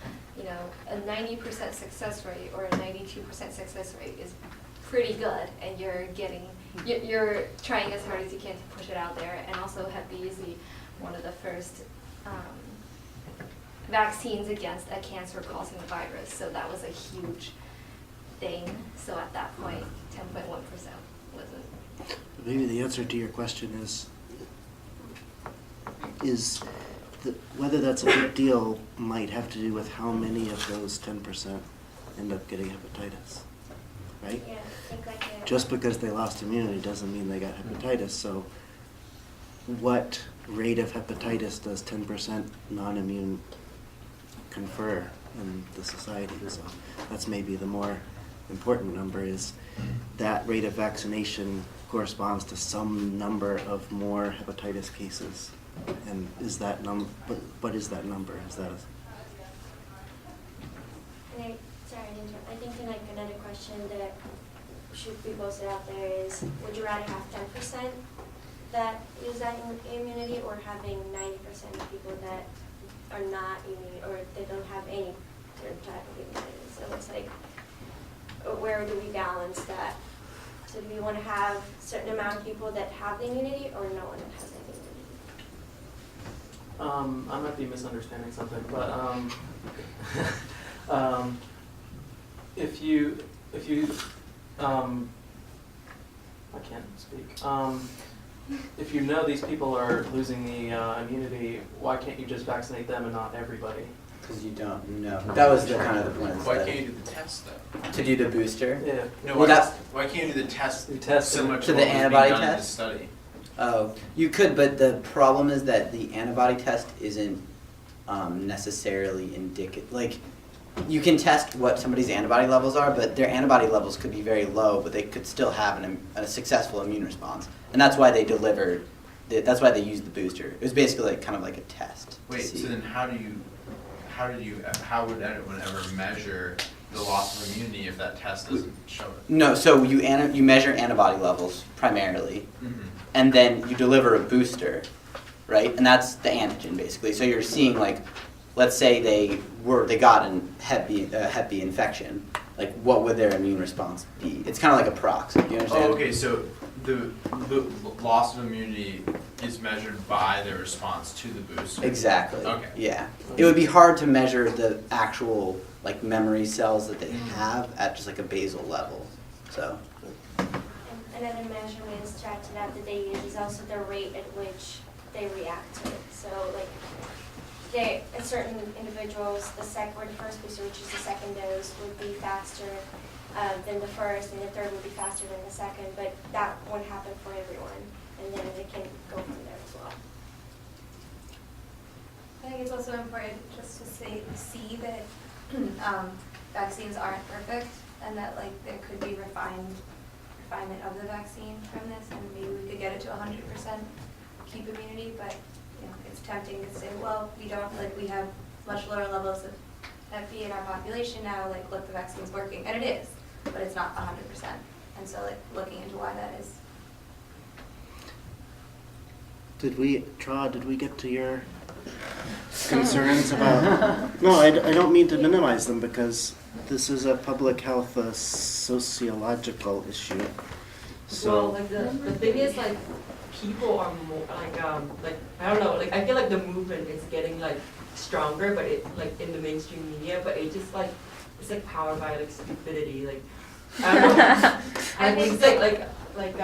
a 90% success rate or a 92% success rate is pretty good, and you're trying as hard as you can to push it out there. And also Hep B is one of the first vaccines against a cancer-causing virus, so that was a huge thing. So at that point, 10.1% wasn't. Maybe the answer to your question is whether that's a big deal might have to do with how many of those 10% end up getting hepatitis, right? Yeah, I think like Just because they lost immunity doesn't mean they got hepatitis. So what rate of hepatitis does 10% non-immune confer in the society? So that's maybe the more important number, is that rate of vaccination corresponds to some number of more hepatitis cases. And is that what is that number? Is that sorry to interrupt. I think like another question that should be posted out there is, would you rather have 10% that use that immunity, or having 90% of people that are not immune, or they don't have any certain type of immunity? So it's like, where do we balance that? So do we want to have a certain amount of people that have the immunity, or no one that has any immunity? I might be misunderstanding something, but if you I can't speak. If you know these people are losing the immunity, why can't you just vaccinate them and not everybody? Because you don't know. That was the kind of the point. Why can't you do the test though? To do the booster? Yeah. No, Well, why can't you do the test to similar to the what was being antibody done in this test? study? Oh, you could, but the problem is that the antibody test isn't necessarily indicative. Like, you can test what somebody's antibody levels are, but their antibody levels could be very low, but they could still have a successful immune response. And that's why they delivered, that's why they used the booster. It was basically like kind of like a test. to Wait, see. so then how would anyone ever measure the loss of immunity if that test doesn't show it? No, so you measure antibody levels primarily, Mhm. and then you deliver a booster, right? And that's the antigen basically. So you're seeing like, let's say they got a Hep B infection, like what would their immune response be? It's kind of like a proxy. Do you understand? Oh, okay, so the loss of immunity is measured by their response to the booster? Exactly. Okay. Yeah. It would be hard to measure the actual like memory cells that they have at just like a basal level. So. Another measurement strategy that they use is also the rate at which they react to it. So like certain individuals, the first booster, which is the second dose, would be faster than the first, and the third would be faster than the second, but that won't happen for everyone, and then they can go from there as well. I think it's also important just to see that vaccines aren't perfect, and that like there could be refinement of the vaccine from this, and maybe we could get it to 100% keep immunity, but you know, it's tempting to say, well, we have much lower levels of Hep B in our population now, like look, the vaccine's working, and it is, but it's not 100%, and so like looking into why that is. Did we get to your concerns about? No, I don't mean to minimize them because this is a public health, sociological issue. So. Well, like the thing is like people are more like I don't know, like I feel like the movement is getting like stronger, but it like in the mainstream media, but it just like it's like powered by like stupidity, like I don't know. I think like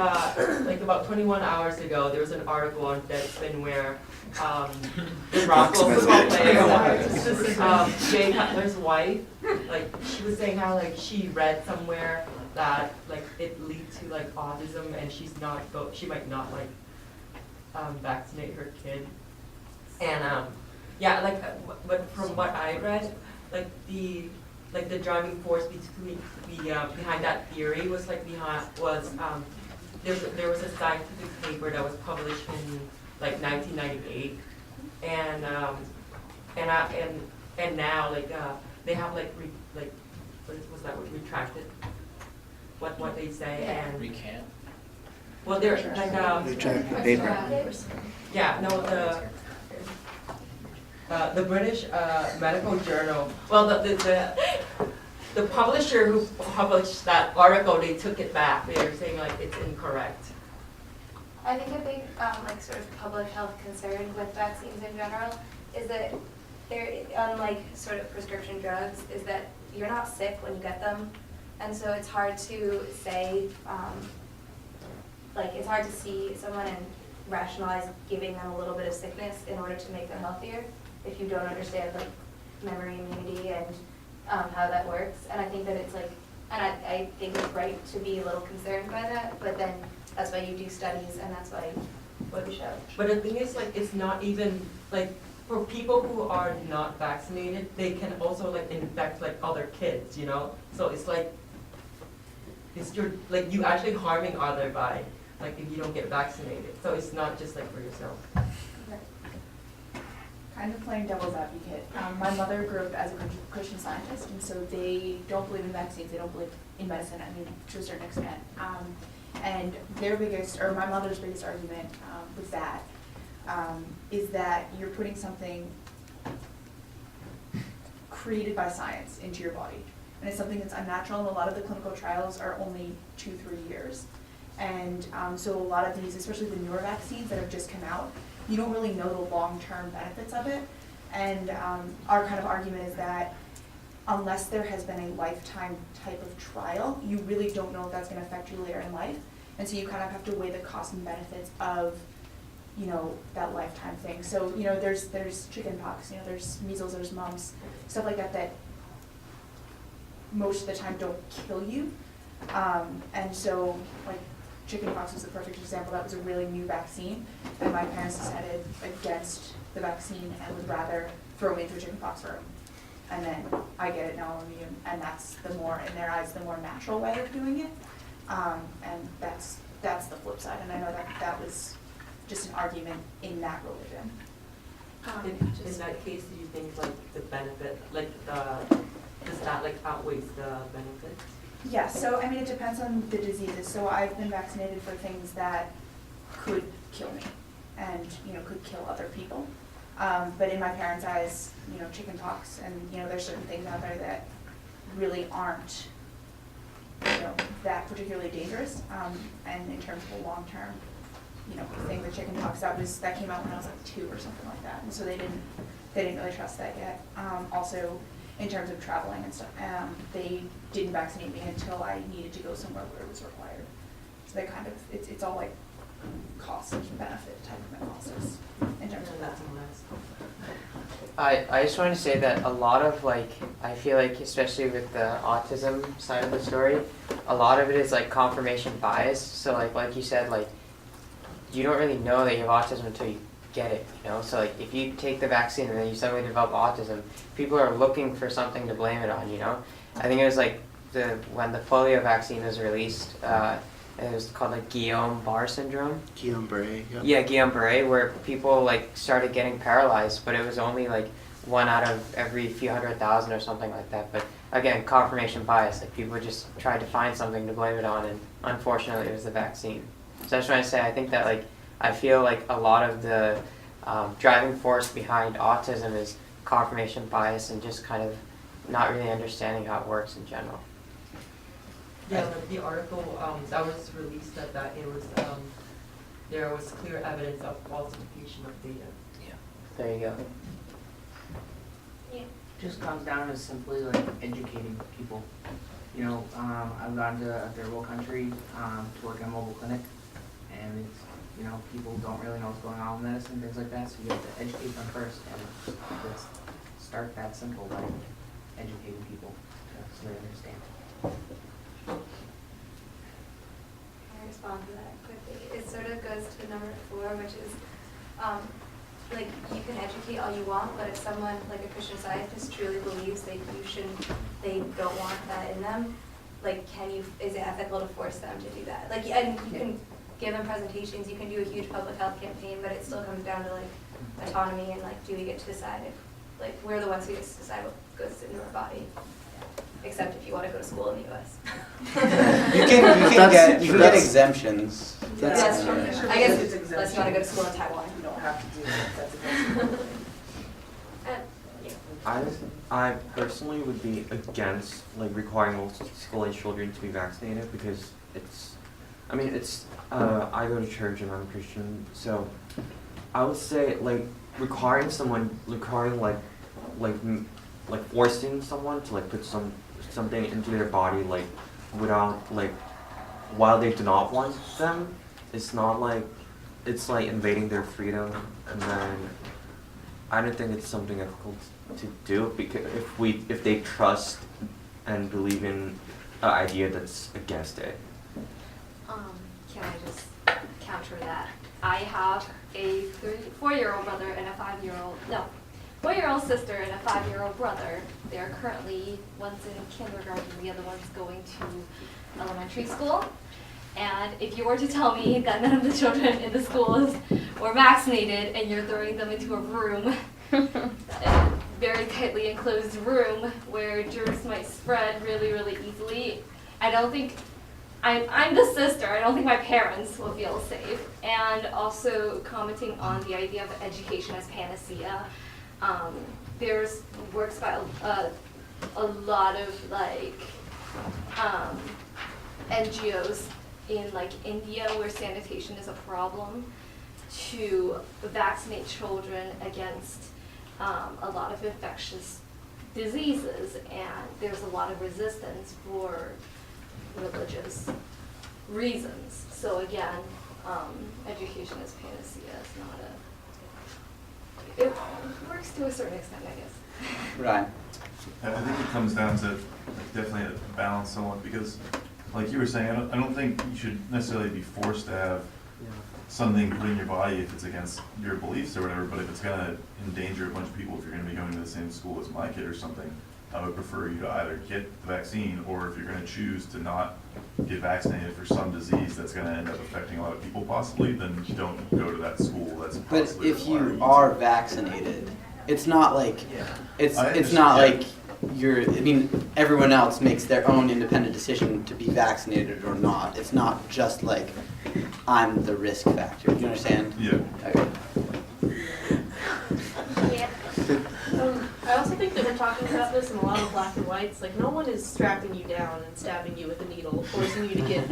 about 21 hours ago, there was an article on Deadspin where the Rockwell football player, Jay Cutler's wife, like she was saying how like she read somewhere that like it leads to like autism, and she might not like vaccinate her kid, and yeah, like but from what I read, like the driving force behind that theory was like there was a scientific paper that was published in like 1998, and now like they have like what was that word, retracted what they say, and Recant? well they're like Retract the paper. yeah, no, the British Medical Journal, well the publisher who published that article, they took it back. They were saying like it's incorrect. I think a big like sort of public health concern with vaccines in general is that they're, unlike sort of prescription drugs, is that you're not sick when you get them, and so it's hard to say, like it's hard to see someone and rationalize giving them a little bit of sickness in order to make them healthier if you don't understand like memory immunity and how that works. And I think that it's like, and I think it's right to be a little concerned by that, but then that's why you do studies, and that's why what we show. But the thing is, like, it's not even like for people who are not vaccinated, they can also like infect like other kids, you know. So it's like you actually harming other by like if you don't get vaccinated. So it's not just like for yourself. Kind of playing devil's advocate. My mother grew up as a Christian Scientist, and so they don't believe in vaccines. They don't believe in medicine. I mean, to a certain extent. And my mother's biggest argument with that is that you're putting something created by science into your body, and it's something that's unnatural. And a lot of the clinical trials are only 2-3 years, and so a lot of these, especially the newer vaccines that have just come out, you don't really know the long-term benefits of it. And our kind of argument is that unless there has been a lifetime type of trial, you really don't know if that's going to affect you later in life. And so you kind of have to weigh the costs and benefits of, you know, that lifetime thing. So, you know, there's chicken pox, you know, there's measles, there's mumps, stuff like that that most of the time don't kill you. And so, like, chicken pox was the perfect example. That was a really new vaccine, and my parents decided against the vaccine and would rather throw me into a chicken pox for and then I get it, now I'm immune, and that's the more, in their eyes, the more natural way of doing it. And that's the flip side, and I know that was just an argument in that religion. In that case, do you think like the benefit, like does that like outweighs the benefits? Yeah, so I mean, it depends on the diseases. So I've been vaccinated for things that could kill me and, you know, could kill other people. But in my parents' eyes, you know, chicken pox and, you know, there's certain things out there that really aren't, you know, that particularly dangerous. And in terms of the long-term, you know, thing, the chicken pox, that came out when I was like 2 or something like that. And so they didn't really trust that yet. Also, in terms of traveling and stuff, they didn't vaccinate me until I needed to go somewhere where it was required. So they kind of, it's all like cost and benefit type of analysis in terms of that. I just want to say that a lot of like, I feel like especially with the autism side of the story, a lot of it is like confirmation bias. So like you said, like you don't really know that you have autism until you get it, you know? So like if you take the vaccine and then you suddenly develop autism, people are looking for something to blame it on, you know? I think it was like when the polio vaccine was released, it was called like Guillain-Barré syndrome. Guillain-Barré, yeah. Yeah, Guillain-Barré, where people like started getting paralyzed, but it was only like 1 out of every few 100,000 or something like that. But again, confirmation bias, like people just tried to find something to blame it on, and unfortunately it was the vaccine. So I just want to say, I think that like, I feel like a lot of the driving force behind autism is confirmation bias and just kind of not really understanding how it works in general. Yeah, like the article that was released that it was there was clear evidence of falsification of data. Yeah. There you go. Yeah. Just comes down to simply like educating people. You know, I've gone to a third world country to work in a mobile clinic, and it's, you know, people don't really know what's going on with medicine and things like that, so you have to educate them first, and let's start that simple by educating people so they understand. Can I respond to that quickly? It sort of goes to number 4, which is, like, you can educate all you want, but if someone, like a Christian Scientist, truly believes they don't want that in them, like, is it ethical to force them to do that? Like, and you can give them presentations, you can do a huge public health campaign, but it still comes down to, like, autonomy and, like, do we get to decide if, like, we're the ones who get to decide what goes into our body. Except if you want to go to school in the U.S. You can get exemptions. That's true. I guess it's unless you want to go to school in Taiwan. You don't have to do that. That's I personally would be against like requiring all school-age children to be vaccinated because I go to church and I'm a Christian, so I would say like requiring forcing someone to like put something into their body like without like while they do not want them, it's like invading their freedom, and then I don't think it's something ethical to do because if they trust and believe in an idea that's against it. Can I just counter that? I have a 4-year-old brother and a 4-year-old sister and a 5-year-old brother. They are currently, one's in kindergarten, the other one's going to elementary school. And if you were to tell me that none of the children in the schools were vaccinated and you're throwing them into a room, a very tightly enclosed room where germs might spread really, really easily, I don't think, I'm the sister, I don't think my parents will feel safe. And also commenting on the idea of education as panacea. There's works by a lot of like NGOs in like India where sanitation is a problem to vaccinate children against a lot of infectious diseases, and there's a lot of resistance for religious reasons. So again, education as panacea is not it works to a certain extent, I guess. Right. I think it comes down to definitely a balance somewhat because, like you were saying, I don't think you should necessarily be forced to have something put in your body if it's against your beliefs or whatever, but if it's gonna endanger a bunch of people, if you're gonna be going to the same school as my kid or something, I would prefer you to either get the vaccine, or if you're gonna choose to not get vaccinated for some disease that's gonna end up affecting a lot of people possibly, then don't go to that school that's But possibly if you requiring are vaccinated, it's not like, it's I not understand, like I mean, everyone else makes their own independent decision to be vaccinated or not. It's not just like, I'm the risk factor. Do you understand? Yeah. Okay. I also think that we're talking about this in a lot of black and whites. Like, no one is strapping you down and stabbing you with a needle, forcing you to get.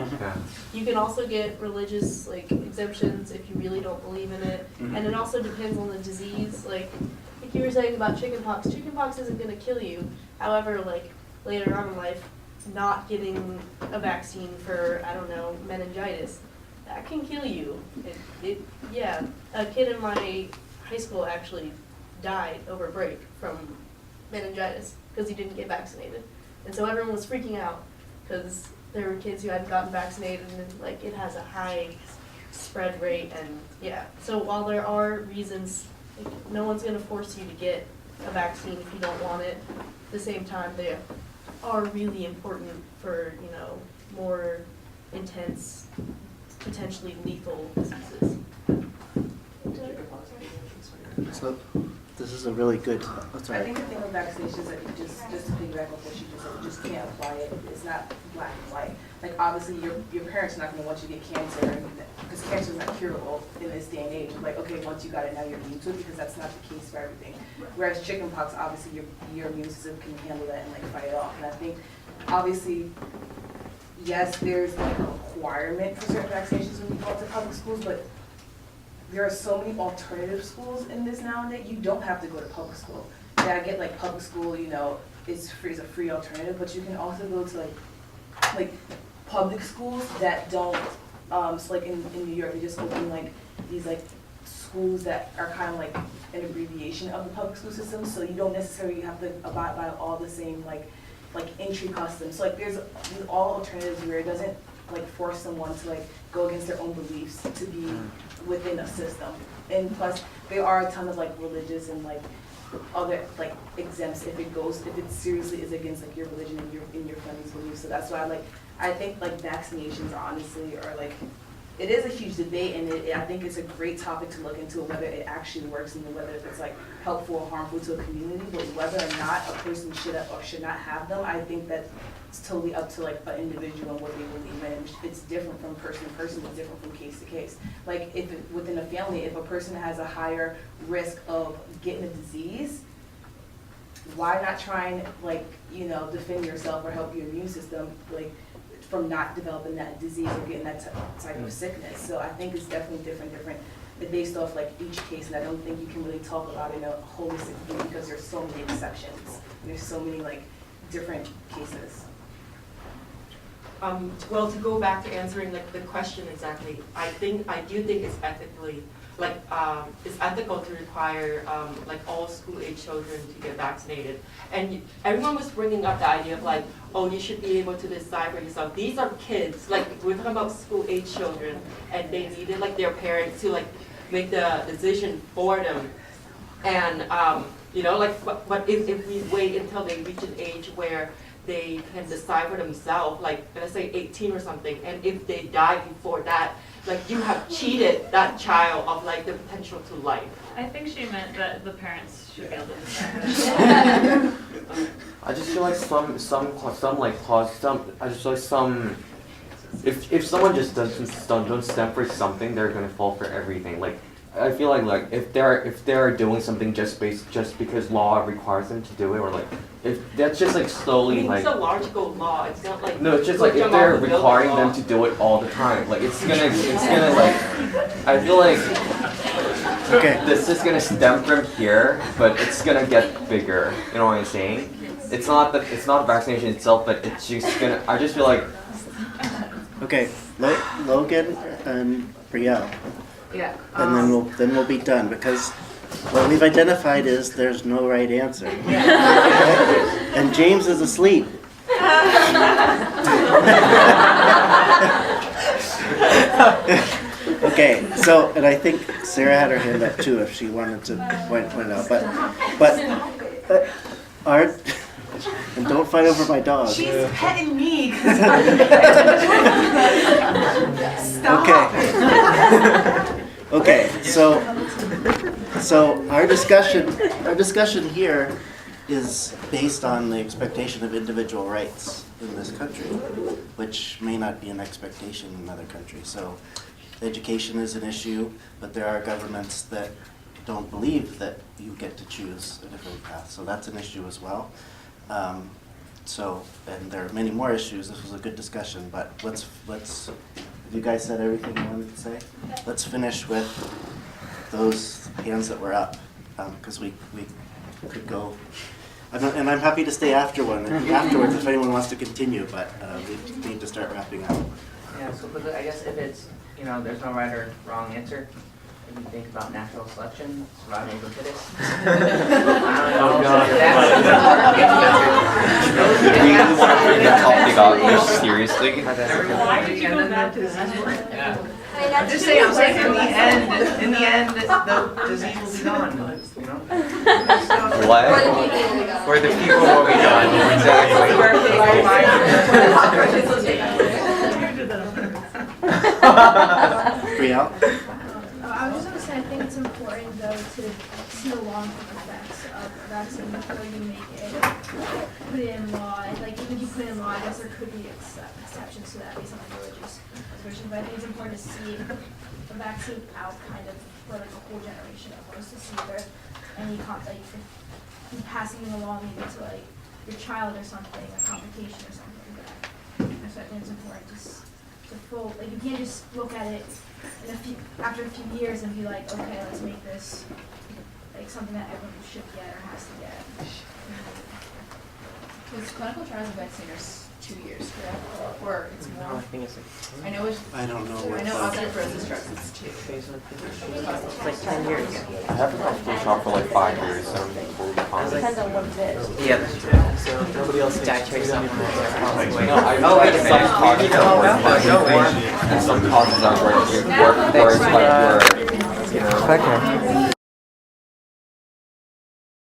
You can also get religious like exemptions if you really don't believe in it, and it also depends on the disease. Like you were saying about chickenpox. Chickenpox isn't going to kill you. However, like later on in life, not getting a vaccine for, I don't know, meningitis, that can kill you. Yeah, a kid in my high school actually died over break from meningitis because he didn't get vaccinated. And so everyone was freaking out because there were kids who hadn't gotten vaccinated, and like it has a high spread rate. And yeah, so while there are reasons, like, no one's going to force you to get a vaccine if you don't want it. At the same time, they are really important for, you know, more intense, potentially lethal diseases. So this is a really good, I sorry. think the thing with vaccinations that you just to piggyback off what you just said, you just can't apply it. It's not black and white. Like obviously your parents are not going to want you to get cancer because cancer is not curable in this day and age. Like okay, once you got it, now you're immune to it, because that's not the case for everything. Whereas chickenpox, obviously your immune system can handle that and like fight it off. And I think obviously, yes, there's like a requirement for certain vaccinations when you go to public schools, but there are so many alternative schools in this nowadays. You don't have to go to public school. Yeah, I get like public school, you know, is free, is a free alternative, but you can also go to like public schools that don't. So like in New York, they just open like these like schools that are kind of like an abbreviation of the public school system. So you don't necessarily have to abide by all the same like entry customs. So like there's all alternatives where it doesn't like force someone to like go against their own beliefs to be within a system. And plus there are a ton of like religious and like other like exempts if it seriously is against like your religion and your family's beliefs. So that's why I think like vaccinations honestly are like, it is a huge debate, and I think it's a great topic to look into whether it actually works and whether it's like helpful or harmful to a community. But whether or not a person should or should not have them, I think that it's totally up to like an individual and what they believe in. It's different from person to person. It's different from case to case. Like if within a family, if a person has a higher risk of getting a disease, why not try and like, you know, defend yourself or help your immune system like from not developing that disease or getting that type of sickness. So I think it's definitely different based off like each case, and I don't think you can really talk about it in a holistic view because there's so many exceptions. There's so many like different cases. Well, to go back to answering like the question exactly, I do think it's ethically it's ethical to require like all school-age children to get vaccinated. And everyone was bringing up the idea of like, oh, you should be able to decide for yourself. These are kids, like we're talking about school-age children, and they needed like their parents to like make the decision for them. And you know, like, but if we wait until they reach an age where they can decide for themselves, like let's say 18 or something, and if they die before that, like you have cheated that child of like the potential to life. I think she meant that the parents should be able to decide. I just feel like if someone just don't stand for something, they're gonna fall for everything. Like I feel like if they're doing something just because law requires them to do it, or like if that's just like slowly like. It's a logical law. It's not like. No, it's just like if they're requiring them to do it all the time, like it's gonna like. I feel like. Okay. This is gonna stem from here, but it's gonna get bigger. You know what I'm saying? It's not vaccination itself, but it's just gonna. I just feel like. Okay, Logan and Brielle. Yeah. And then we'll be done, because what we've identified is there's no right answer. And James is asleep. Okay. Okay, so, and I think Sarah had her hand up too if she wanted to point it out, but Art, and don't fight over my dog. She's petting me. Okay, so our discussion here is based on the expectation of individual rights in this country, which may not be an expectation in other countries. So education is an issue, but there are governments that don't believe that you get to choose a different path. So that's an issue as well. And there are many more issues. This was a good discussion, but let's. Have you guys said everything you wanted to say? Let's finish with those hands that were up, because we could go. And I'm happy to stay afterwards if anyone wants to continue, but we need to start wrapping up. Yeah, so quickly, I guess if it's, there's no right or wrong answer, if you think about natural selection, survival of the fittest. Do you want to bring the topic up seriously? Why did you go back to this? I'm just saying, in the end, the disease will be gone, What? Or the people will be gone, exactly. Brielle? I was just gonna say, I think it's important though to see the long-term effects of a vaccine before you make it, put it in law. And like even if you put it in law, I guess there could be exceptions to that based on religious reservation. But I think it's important to see a vaccine out kind of for like a whole generation almost to see if there any like if you passing it along maybe to like your child or something, a complication or something like that. And so I think it's important to full, like you can't just look at it after a few years and be like, okay, let's make this like something that everyone should get or has to get. Because clinical trials of vaccine are 2 years, correct? Or it's more? No, I think it's I know it's. I don't know. I know osteoporosis drugs is 2. It's like 10 years. I haven't gone flu shot for like 5 years, so I'm totally fine. Depends on what it is. Yeah, that's true. So nobody else needs Dietary to supplements. No, I some causes are worth it, and some causes are worth it, where it's like you're,